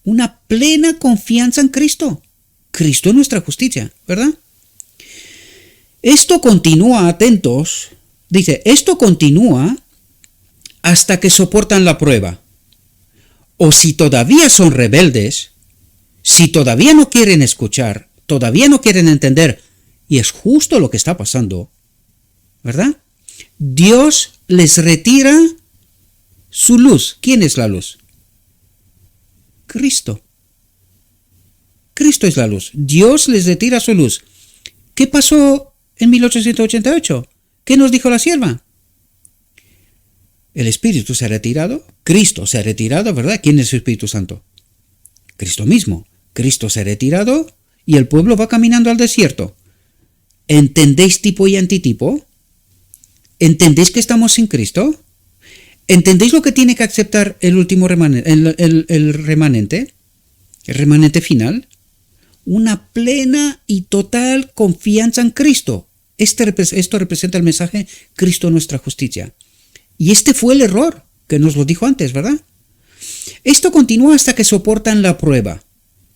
Una plena confianza en Cristo. Cristo es nuestra justicia, ¿verdad? Esto continúa, atentos, dice, esto continúa hasta que soportan la prueba. O si todavía son rebeldes, si todavía no quieren escuchar, todavía no quieren entender, y es justo lo que está pasando, ¿verdad? Dios les retira su luz. ¿Quién es la luz? Cristo. Cristo es la luz. Dios les retira su luz. ¿Qué pasó en 1888? ¿Qué nos dijo la sierva? El Espíritu se ha retirado, Cristo se ha retirado, ¿verdad? ¿Quién es el Espíritu Santo? Cristo mismo. Cristo se ha retirado y el pueblo va caminando al desierto. ¿Entendéis tipo y antitipo? ¿Entendéis que estamos sin Cristo? ¿Entendéis lo que tiene que aceptar el último remanente, el remanente final? Una plena y total confianza en Cristo. Esto representa el mensaje Cristo nuestra justicia. Y este fue el error que nos lo dijo antes, ¿verdad? Esto continúa hasta que soportan la prueba.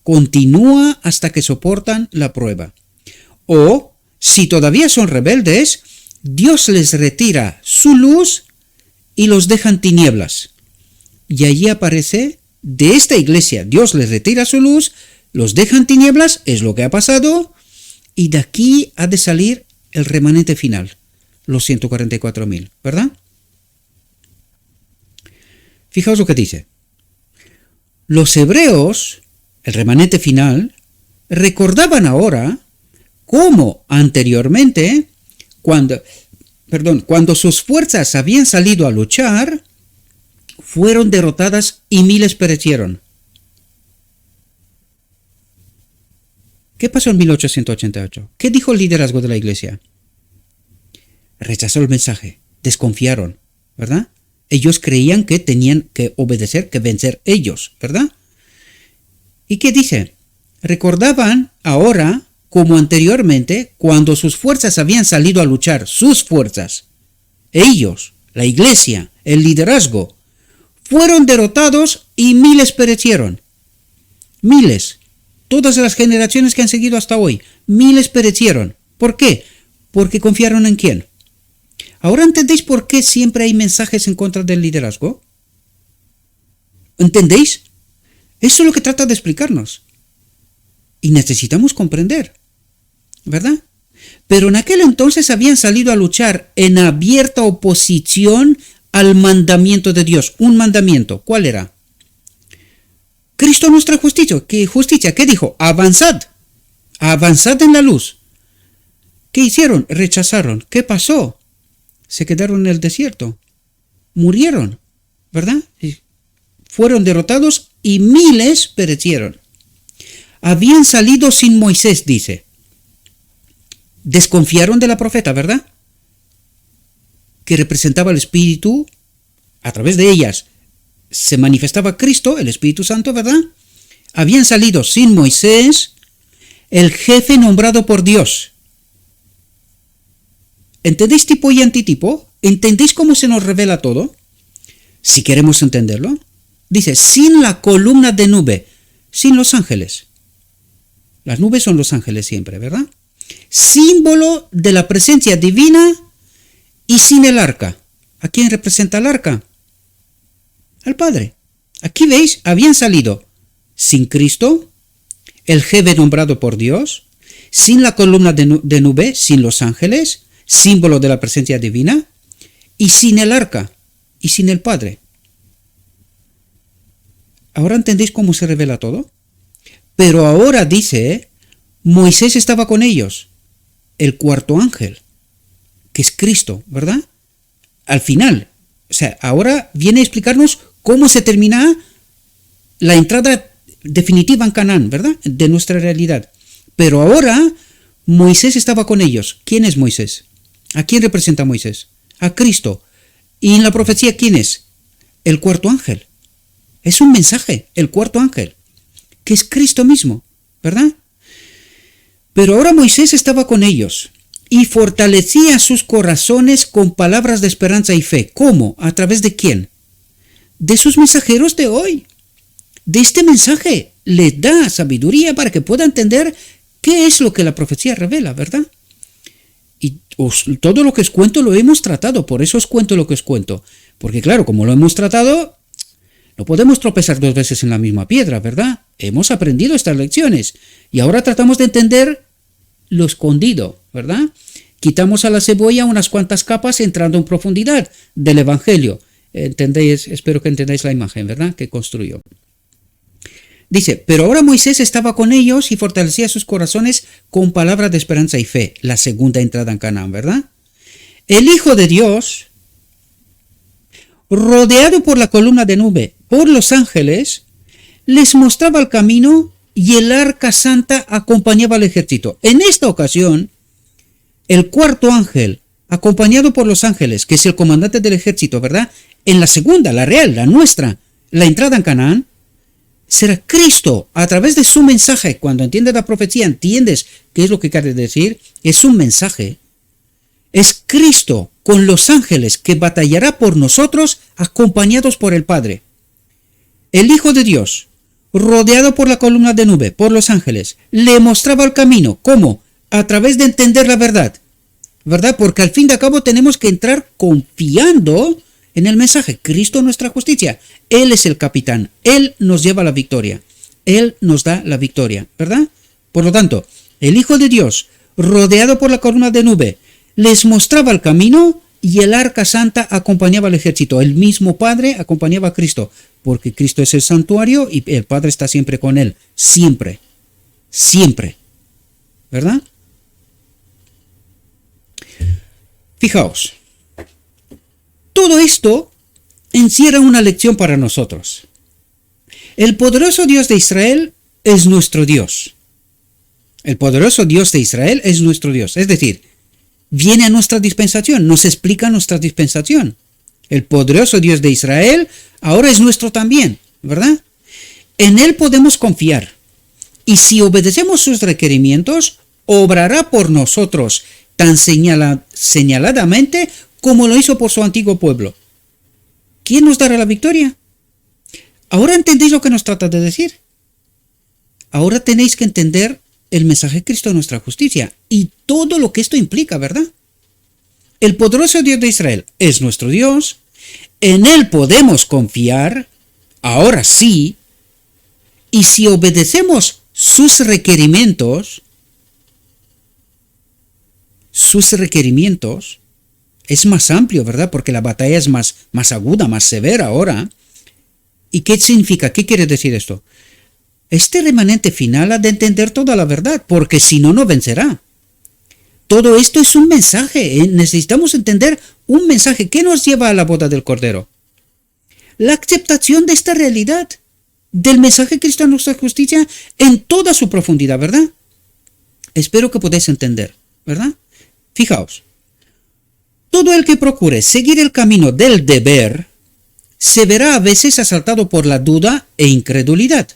Continúa hasta que soportan la prueba. O, si todavía son rebeldes, Dios les retira su luz y los deja en tinieblas. Y allí aparece, de esta iglesia, Dios les retira su luz, los deja en tinieblas, es lo que ha pasado, y de aquí ha de salir el remanente final, los 144.000, ¿verdad? Fijaos lo que dice. Los hebreos, el remanente final, recordaban ahora cómo anteriormente, cuando sus fuerzas habían salido a luchar, fueron derrotadas y miles perecieron. ¿Qué pasó en 1888? ¿Qué dijo el liderazgo de la iglesia? Rechazó el mensaje, desconfiaron, ¿verdad? Ellos creían que tenían que obedecer, que vencer ellos, ¿verdad? ¿Y qué dice? Recordaban ahora, como anteriormente, cuando sus fuerzas habían salido a luchar, sus fuerzas, ellos, la iglesia, el liderazgo, fueron derrotados y miles perecieron. Miles. Todas las generaciones que han seguido hasta hoy, miles perecieron. ¿Por qué? Porque confiaron en quién. ¿Ahora entendéis por qué siempre hay mensajes en contra del liderazgo? ¿Entendéis? Eso es lo que trata de explicarnos. Y necesitamos comprender, ¿verdad? Pero en aquel entonces habían salido a luchar en abierta oposición al mandamiento de Dios. Un mandamiento. ¿Cuál era? Cristo nuestra justicia. ¿Qué dijo? Avanzad. Avanzad en la luz. ¿Qué hicieron? Rechazaron. ¿Qué pasó? Se quedaron en el desierto. Murieron, ¿verdad? Fueron derrotados y miles perecieron. Habían salido sin Moisés, dice. Desconfiaron de la profeta, ¿verdad? Que representaba el Espíritu. A través de ellas se manifestaba Cristo, el Espíritu Santo, ¿verdad? Habían salido sin Moisés, el jefe nombrado por Dios. ¿Entendéis tipo y antitipo? ¿Entendéis cómo se nos revela todo? Si queremos entenderlo. Dice, sin la columna de nube, sin los ángeles. Las nubes son los ángeles siempre, ¿verdad? Símbolo de la presencia divina y sin el arca. ¿A quién representa el arca? Al Padre. Aquí veis, habían salido sin Cristo, el jefe nombrado por Dios, sin la columna de nube, sin los ángeles, símbolo de la presencia divina, y sin el arca, y sin el Padre. ¿Ahora entendéis cómo se revela todo? Pero ahora dice, Moisés estaba con ellos, el cuarto ángel, que es Cristo, ¿verdad? Al final, o sea, ahora viene a explicarnos cómo se termina la entrada definitiva en Canaán, ¿verdad? De nuestra realidad. Pero ahora Moisés estaba con ellos. ¿Quién es Moisés? ¿A quién representa Moisés? A Cristo. ¿Y en la profecía quién es? El cuarto ángel. Es un mensaje, el cuarto ángel, que es Cristo mismo, ¿verdad? Pero ahora Moisés estaba con ellos y fortalecía sus corazones con palabras de esperanza y fe. ¿Cómo? ¿A través de quién? De sus mensajeros de hoy. De este mensaje les da sabiduría para que pueda entender qué es lo que la profecía revela, ¿verdad? Y todo lo que os cuento lo hemos tratado, por eso os cuento lo que os cuento. Porque claro, como lo hemos tratado, No podemos tropezar 2 veces en la misma piedra, ¿verdad? Hemos aprendido estas lecciones y ahora tratamos de entender lo escondido, ¿verdad? Quitamos a la cebolla unas cuantas capas entrando en profundidad del Evangelio. ¿Entendéis? Espero que entendáis la imagen, ¿verdad? Que construyó. Dice, pero ahora Moisés estaba con ellos y fortalecía sus corazones con palabras de esperanza y fe. La segunda entrada en Canaán, ¿verdad? El Hijo de Dios, rodeado por la columna de nube, por los ángeles, les mostraba el camino y el arca santa acompañaba al ejército. En esta ocasión, el cuarto ángel, acompañado por los ángeles, que es el comandante del ejército, ¿verdad? En la segunda, la real, la nuestra, la entrada en Canaán, será Cristo a través de su mensaje. Cuando entiendes la profecía, entiendes qué es lo que quiere decir. Es un mensaje. Es Cristo con los ángeles que batallará por nosotros, acompañados por el Padre. El Hijo de Dios, rodeado por la columna de nube, por los ángeles, le mostraba el camino. ¿Cómo? A través de entender la verdad. ¿Verdad? Porque al fin y al cabo tenemos que entrar confiando en el mensaje. Cristo nuestra justicia. Él es el capitán. Él nos lleva a la victoria. Él nos da la victoria. ¿Verdad? Por lo tanto, el Hijo de Dios, rodeado por la columna de nube, les mostraba el camino y el arca santa acompañaba al ejército. El mismo Padre acompañaba a Cristo. Porque Cristo es el santuario y el Padre está siempre con él. Siempre. Siempre. ¿Verdad? Fijaos. Todo esto encierra una lección para nosotros. El poderoso Dios de Israel es nuestro Dios. El poderoso Dios de Israel es nuestro Dios. Es decir, viene a nuestra dispensación, nos explica nuestra dispensación. El poderoso Dios de Israel ahora es nuestro también, ¿verdad? En Él podemos confiar. Y si obedecemos sus requerimientos, obrará por nosotros tan señaladamente como lo hizo por su antiguo pueblo. ¿Quién nos dará la victoria? Ahora entendéis lo que nos trata de decir. Ahora tenéis que entender el mensaje de Cristo de nuestra justicia y todo lo que esto implica, ¿verdad? El poderoso Dios de Israel es nuestro Dios, en Él podemos confiar, ahora sí, y si obedecemos sus requerimientos, es más amplio, ¿verdad? Porque la batalla es más aguda, más severa ahora. ¿Y qué significa? ¿Qué quiere decir esto? Este remanente final ha de entender toda la verdad, porque si no, no vencerá. Todo esto es un mensaje, necesitamos entender un mensaje. ¿Qué nos lleva a la boda del Cordero? La aceptación de esta realidad, del mensaje de Cristo a nuestra justicia en toda su profundidad, ¿verdad? Espero que podáis entender, ¿verdad? Fijaos, todo el que procure seguir el camino del deber se verá a veces asaltado por la duda e incredulidad.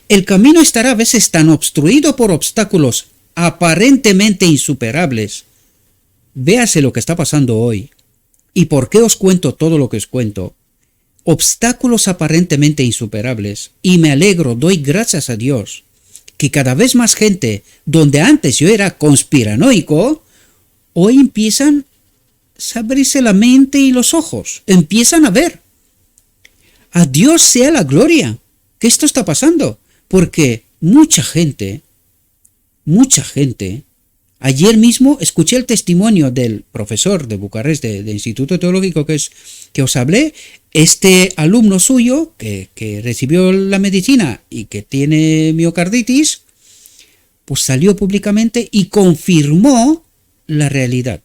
El camino estará a veces tan obstruido por obstáculos aparentemente insuperables. Véase lo que está pasando hoy. ¿Y por qué os cuento todo lo que os cuento? Obstáculos aparentemente insuperables. Y me alegro, doy gracias a Dios, que cada vez más gente, donde antes yo era conspiranoico, hoy empiezan a abrirse la mente y los ojos. Empiezan a ver. A Dios sea la gloria que esto está pasando. Porque mucha gente, ayer mismo escuché el testimonio del profesor de Bucarest, de Instituto Teológico que os hablé, este alumno suyo que recibió la medicina y que tiene miocarditis, pues salió públicamente y confirmó la realidad.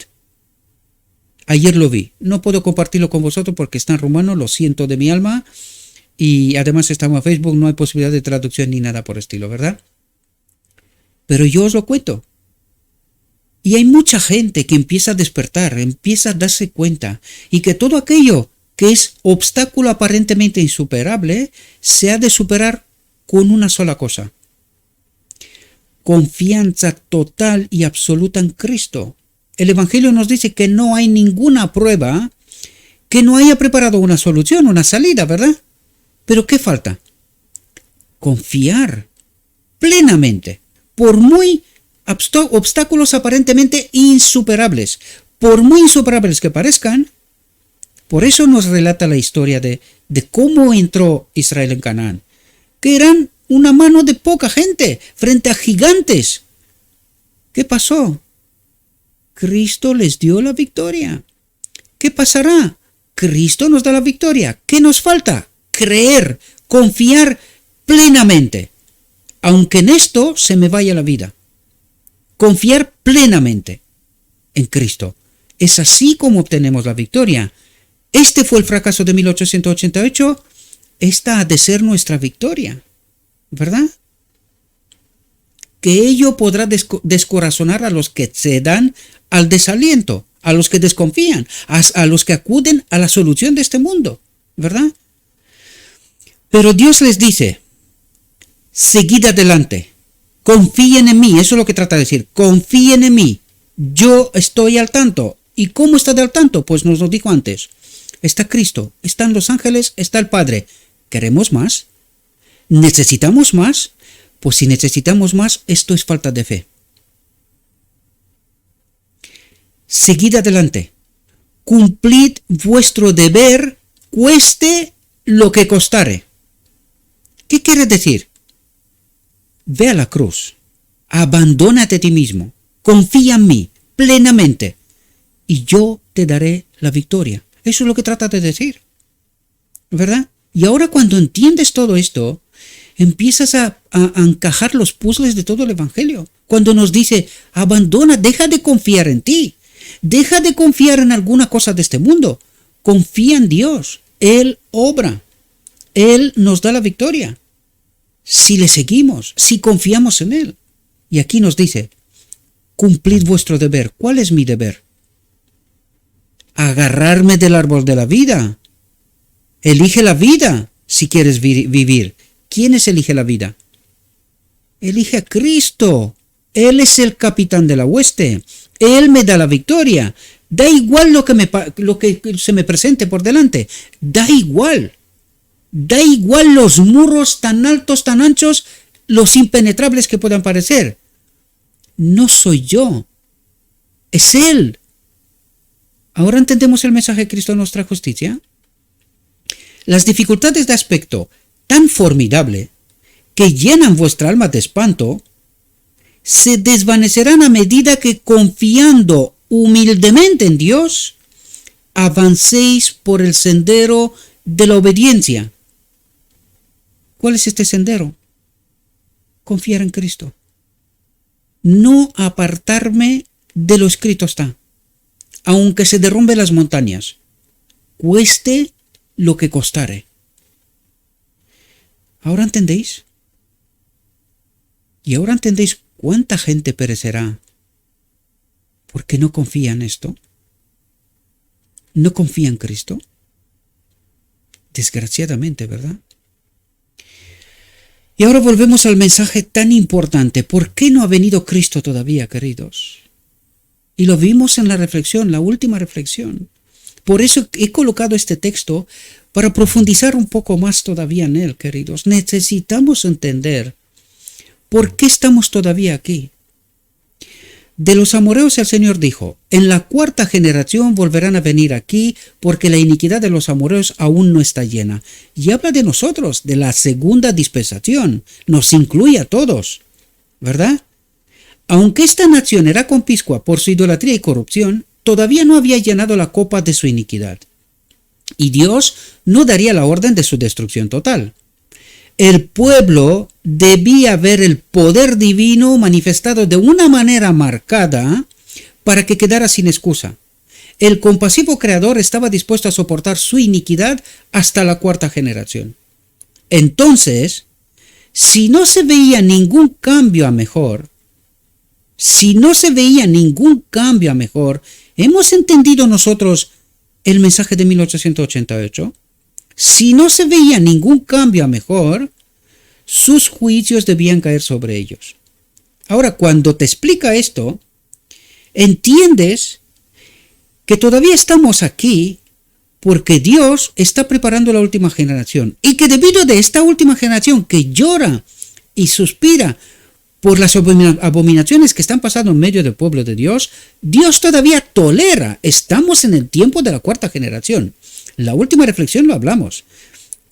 Ayer lo vi, no puedo compartirlo con vosotros porque está en rumano, lo siento de mi alma. Y además estamos en Facebook, no hay posibilidad de traducción ni nada por estilo, ¿verdad? Pero yo os lo cuento. Y hay mucha gente que empieza a despertar, empieza a darse cuenta, y que todo aquello que es obstáculo aparentemente insuperable, se ha de superar con una sola cosa. Confianza total y absoluta en Cristo. El Evangelio nos dice que no hay ninguna prueba que no haya preparado una solución, una salida, ¿verdad? ¿Pero qué falta? Confiar plenamente, por muy obstáculos aparentemente insuperables, por muy insuperables que parezcan, Por eso nos relata la historia de cómo entró Israel en Canaán, que eran una mano de poca gente frente a gigantes. ¿Qué pasó? Cristo les dio la victoria. ¿Qué pasará? Cristo nos da la victoria. ¿Qué nos falta? Creer, confiar plenamente. Aunque en esto se me vaya la vida. Confiar plenamente en Cristo. Es así como obtenemos la victoria. Este fue el fracaso de 1888. Esta ha de ser nuestra victoria. ¿Verdad? Que ello podrá descorazonar a los que se dan al desaliento, a los que desconfían, a los que acuden a la solución de este mundo, ¿verdad? Pero Dios les dice, seguid adelante, confíen en mí, eso es lo que trata de decir, confíen en mí, yo estoy al tanto. ¿Y cómo está al tanto? Pues nos lo dijo antes, está Cristo, están los ángeles, está el Padre. ¿Queremos más? ¿Necesitamos más? Pues si necesitamos más, esto es falta de fe. Seguid adelante. Cumplid vuestro deber, cueste lo que costare. ¿Qué quiere decir? Ve a la cruz. Abandónate a ti mismo. Confía en mí plenamente. Y yo te daré la victoria. Eso es lo que trata de decir. ¿Verdad? Y ahora cuando entiendes todo esto, empiezas a encajar los puzzles de todo el Evangelio. Cuando nos dice, abandona, deja de confiar en ti. Deja de confiar en alguna cosa de este mundo. Confía en Dios. Él obra. Él nos da la victoria. Si le seguimos, si confiamos en Él. Y aquí nos dice, cumplid vuestro deber. ¿Cuál es mi deber? Agarrarme del árbol de la vida. Elige la vida si quieres vivir. ¿Quiénes elige la vida? Elige a Cristo. Él es el capitán de la hueste. Él me da la victoria. Da igual lo que se me presente por delante. Da igual. Da igual los muros tan altos, tan anchos, los impenetrables que puedan parecer. No soy yo. Es Él. ¿Ahora entendemos el mensaje de Cristo nuestra justicia? Las dificultades de aspecto tan formidable que llenan vuestra alma de espanto, se desvanecerán a medida que confiando humildemente en Dios, avancéis por el sendero de la obediencia. ¿Cuál es este sendero? Confiar en Cristo. No apartarme de lo escrito está, aunque se derrumben las montañas, cueste lo que costare. ¿Ahora entendéis? ¿Y ahora entendéis cuánta gente perecerá porque no confía en esto? ¿No confía en Cristo? Desgraciadamente, ¿verdad? Y ahora volvemos al mensaje tan importante. ¿Por qué no ha venido Cristo todavía, queridos? Y lo vimos en la reflexión, la última reflexión. Por eso he colocado este texto para profundizar un poco más todavía en él, queridos. Necesitamos entender por qué estamos todavía aquí. De los amorreos el Señor dijo, en la cuarta generación volverán a venir aquí porque la iniquidad de los amorreos aún no está llena. Y habla de nosotros, de la segunda dispensación. Nos incluye a todos, ¿verdad? Aunque esta nación era conpiscua por su idolatría y corrupción, todavía no había llenado la copa de su iniquidad. Y Dios no daría la orden de su destrucción total. El pueblo debía ver el poder divino manifestado de una manera marcada para que quedara sin excusa. El compasivo Creador estaba dispuesto a soportar su iniquidad hasta la cuarta generación. Entonces, si no se veía ningún cambio a mejor, ¿hemos entendido nosotros el mensaje de 1888? Si no se veía ningún cambio a mejor, sus juicios debían caer sobre ellos. Ahora, cuando te explica esto, entiendes que todavía estamos aquí porque Dios está preparando la última generación y que debido de esta última generación que llora y suspira por las abominaciones que están pasando en medio del pueblo de Dios, Dios todavía tolera. Estamos en el tiempo de la cuarta generación. La última reflexión lo hablamos.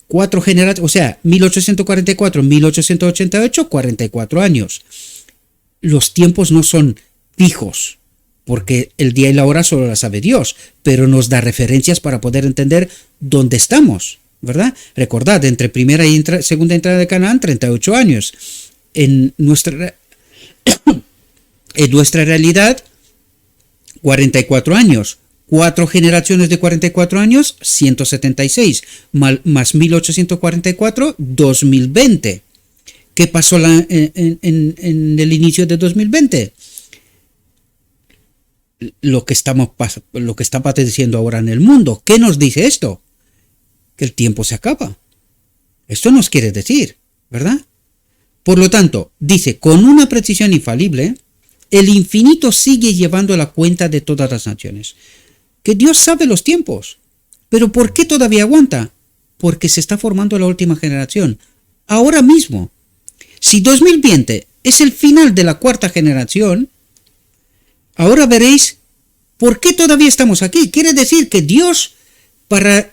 4 generaciones, o sea, 1844, 1888, 44 años. Los tiempos no son fijos, porque el día y la hora solo la sabe Dios, pero nos da referencias para poder entender dónde estamos, ¿verdad? Recordad, entre primera y segunda entrada de Canaán, 38 años. En nuestra realidad, 44 años. 4 generaciones de 44 años, 176, más 1844, 2020. ¿Qué pasó en el inicio de 2020? Lo que está padeciendo ahora en el mundo. ¿Qué nos dice esto? Que el tiempo se acaba. Esto nos quiere decir, ¿verdad? Por lo tanto, dice, con una precisión infalible, el infinito sigue llevando la cuenta de todas las naciones. Que Dios sabe los tiempos. ¿Pero por qué todavía aguanta? Porque se está formando la última generación. Ahora mismo. Si 2020 es el final de la cuarta generación, ahora veréis por qué todavía estamos aquí. Quiere decir que Dios, para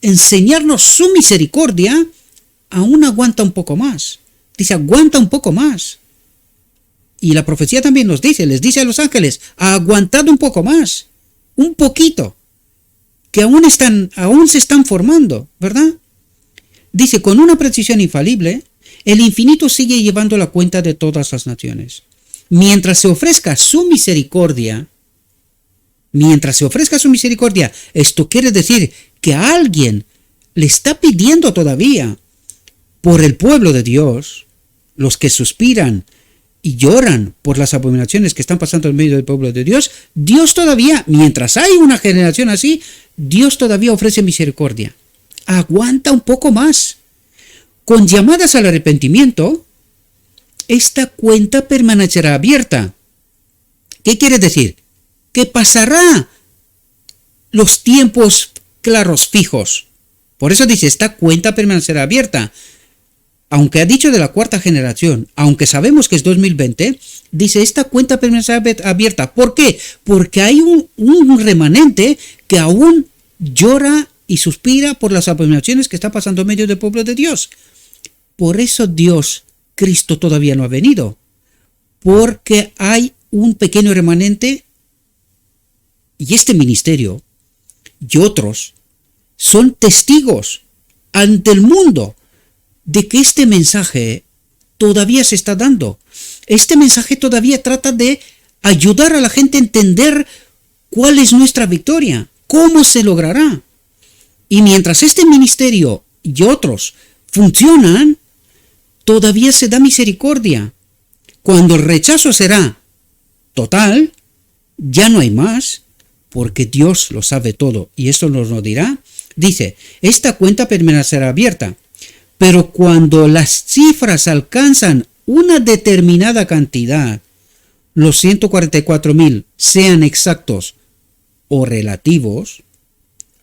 enseñarnos su misericordia, aún aguanta un poco más. Dice, aguanta un poco más. Y la profecía también nos dice, les dice a los ángeles, aguantad un poco más. Un poquito, que aún se están formando, ¿verdad? Dice, con una precisión infalible, el infinito sigue llevando la cuenta de todas las naciones. Mientras se ofrezca su misericordia, esto quiere decir que a alguien le está pidiendo todavía por el pueblo de Dios, los que suspiran y lloran por las abominaciones que están pasando en medio del pueblo de Dios, Dios todavía, mientras hay una generación así, Dios todavía ofrece misericordia. Aguanta un poco más. Con llamadas al arrepentimiento, esta cuenta permanecerá abierta. ¿Qué quiere decir? Que pasará los tiempos claros, fijos. Por eso dice, esta cuenta permanecerá abierta. Aunque ha dicho de la cuarta generación, aunque sabemos que es 2020, dice esta cuenta permanecerá abierta. ¿Por qué? Porque hay un remanente que aún llora y suspira por las abominaciones que está pasando en medio del pueblo de Dios. Por eso Cristo todavía no ha venido. Porque hay un pequeño remanente y este ministerio y otros son testigos ante el mundo de que este mensaje todavía se está dando. Este mensaje todavía trata de ayudar a la gente a entender cuál es nuestra victoria, cómo se logrará. Y mientras este ministerio y otros funcionan, todavía se da misericordia. Cuando el rechazo será total, ya no hay más, porque Dios lo sabe todo, y esto nos lo dirá. Dice, esta cuenta permanecerá abierta. Pero cuando las cifras alcanzan una determinada cantidad, los 144,000 sean exactos o relativos,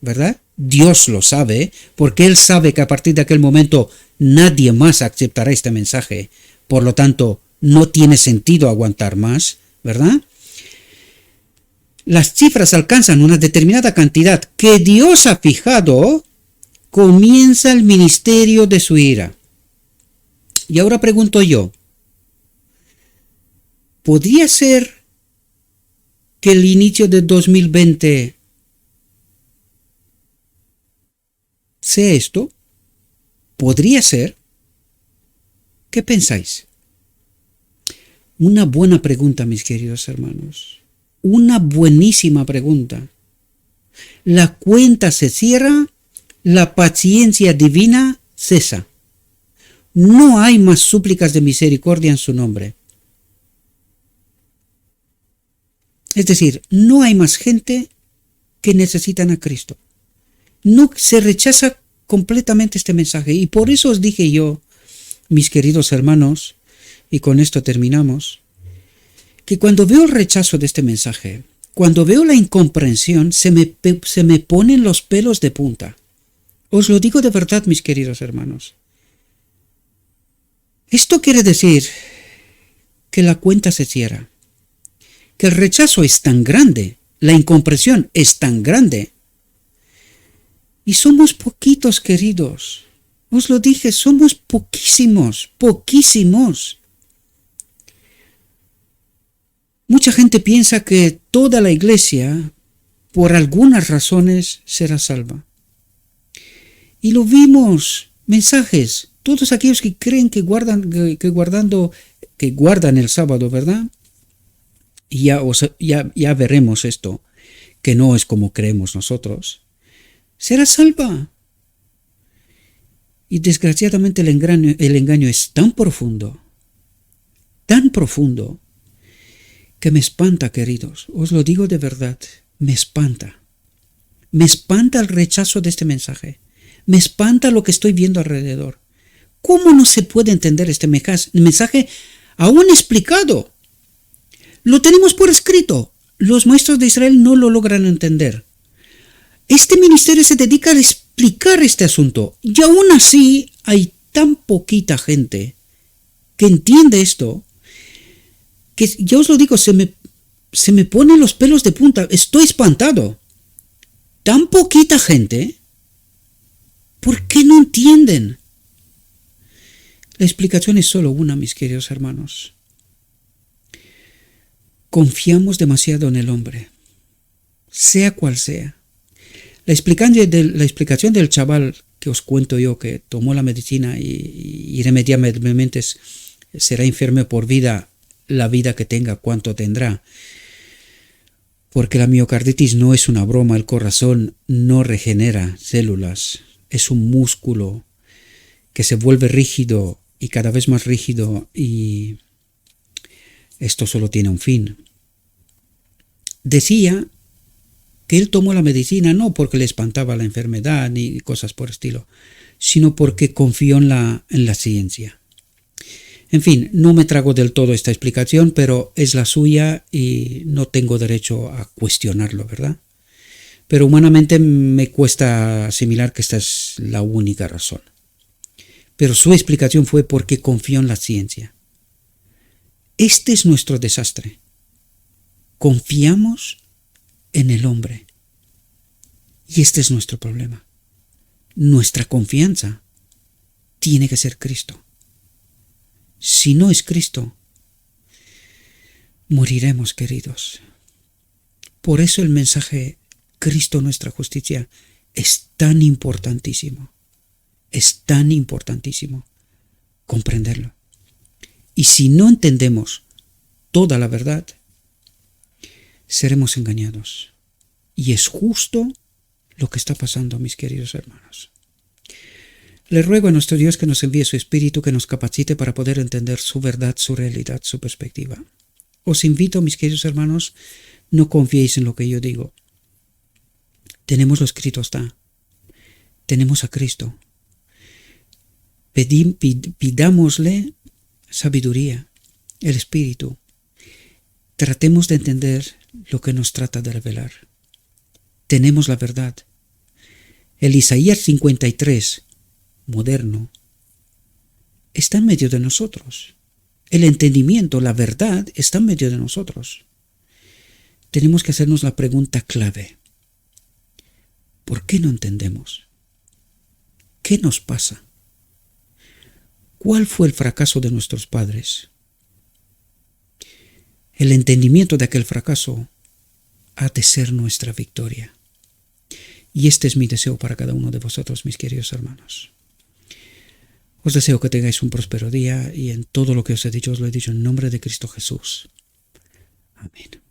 ¿verdad? Dios lo sabe, porque Él sabe que a partir de aquel momento nadie más aceptará este mensaje. Por lo tanto, no tiene sentido aguantar más, ¿verdad? Las cifras alcanzan una determinada cantidad que Dios ha fijado, comienza el ministerio de su ira. Y ahora pregunto yo, ¿podría ser que el inicio de 2020 sea esto? ¿Podría ser? ¿Qué pensáis? Una buena pregunta, mis queridos hermanos. Una buenísima pregunta. La cuenta se cierra. La paciencia divina cesa. No hay más súplicas de misericordia en su nombre. Es decir, no hay más gente que necesitan a Cristo. No se rechaza completamente este mensaje. Y por eso os dije yo, mis queridos hermanos, y con esto terminamos, que cuando veo el rechazo de este mensaje, cuando veo la incomprensión, se me ponen los pelos de punta. Os lo digo de verdad, mis queridos hermanos. Esto quiere decir que la cuenta se cierra, que el rechazo es tan grande, la incomprensión es tan grande, Y somos poquitos, queridos. Os lo dije, somos poquísimos, poquísimos. Mucha gente piensa que toda la iglesia, por algunas razones, será salva. Y lo vimos, mensajes, todos aquellos que creen que guardan el sábado, ¿verdad? Y ya veremos esto, que no es como creemos nosotros. Será salva. Y desgraciadamente el engaño es tan profundo, que me espanta, queridos. Os lo digo de verdad, me espanta. Me espanta el rechazo de este mensaje. Me espanta lo que estoy viendo alrededor. ¿Cómo no se puede entender este mensaje aún explicado? Lo tenemos por escrito. Los maestros de Israel no lo logran entender. Este ministerio se dedica a explicar este asunto. Y aún así hay tan poquita gente que entiende esto, que ya os lo digo, se me ponen los pelos de punta. Estoy espantado. Tan poquita gente. ¿Por qué no entienden? La explicación es solo una, mis queridos hermanos. Confiamos demasiado en el hombre, sea cual sea. La explicación del chaval que os cuento yo, que tomó la medicina y irremediablemente será enfermo por vida, la vida que tenga, cuánto tendrá. Porque la miocarditis no es una broma, el corazón no regenera células, es un músculo que se vuelve rígido y cada vez más rígido, y esto solo tiene un fin. Decía que él tomó la medicina no porque le espantaba la enfermedad ni cosas por estilo, sino porque confió en la ciencia. En fin, no me trago del todo esta explicación, pero es la suya y no tengo derecho a cuestionarlo, ¿verdad? Pero humanamente me cuesta asimilar que esta es la única razón. Pero su explicación fue porque confió en la ciencia. Este es nuestro desastre. Confiamos en el hombre. Y este es nuestro problema. Nuestra confianza tiene que ser Cristo. Si no es Cristo, moriremos, queridos. Por eso el mensaje Cristo nuestra justicia es tan importantísimo. Es tan importantísimo comprenderlo. Y si no entendemos toda la verdad, seremos engañados. Y es justo lo que está pasando, mis queridos hermanos. Le ruego a nuestro Dios que nos envíe su Espíritu, que nos capacite para poder entender su verdad, su realidad, su perspectiva. Os invito, mis queridos hermanos, no confiéis en lo que yo digo. Tenemos lo escrito está. Tenemos a Cristo. Pidámosle sabiduría, el Espíritu. Tratemos de entender lo que nos trata de revelar. Tenemos la verdad. El Isaías 53, moderno, está en medio de nosotros. El entendimiento, la verdad, está en medio de nosotros. Tenemos que hacernos la pregunta clave. ¿Por qué no entendemos? ¿Qué nos pasa? ¿Cuál fue el fracaso de nuestros padres? El entendimiento de aquel fracaso ha de ser nuestra victoria. Y este es mi deseo para cada uno de vosotros, mis queridos hermanos. Os deseo que tengáis un próspero día, y en todo lo que os he dicho, os lo he dicho en nombre de Cristo Jesús. Amén.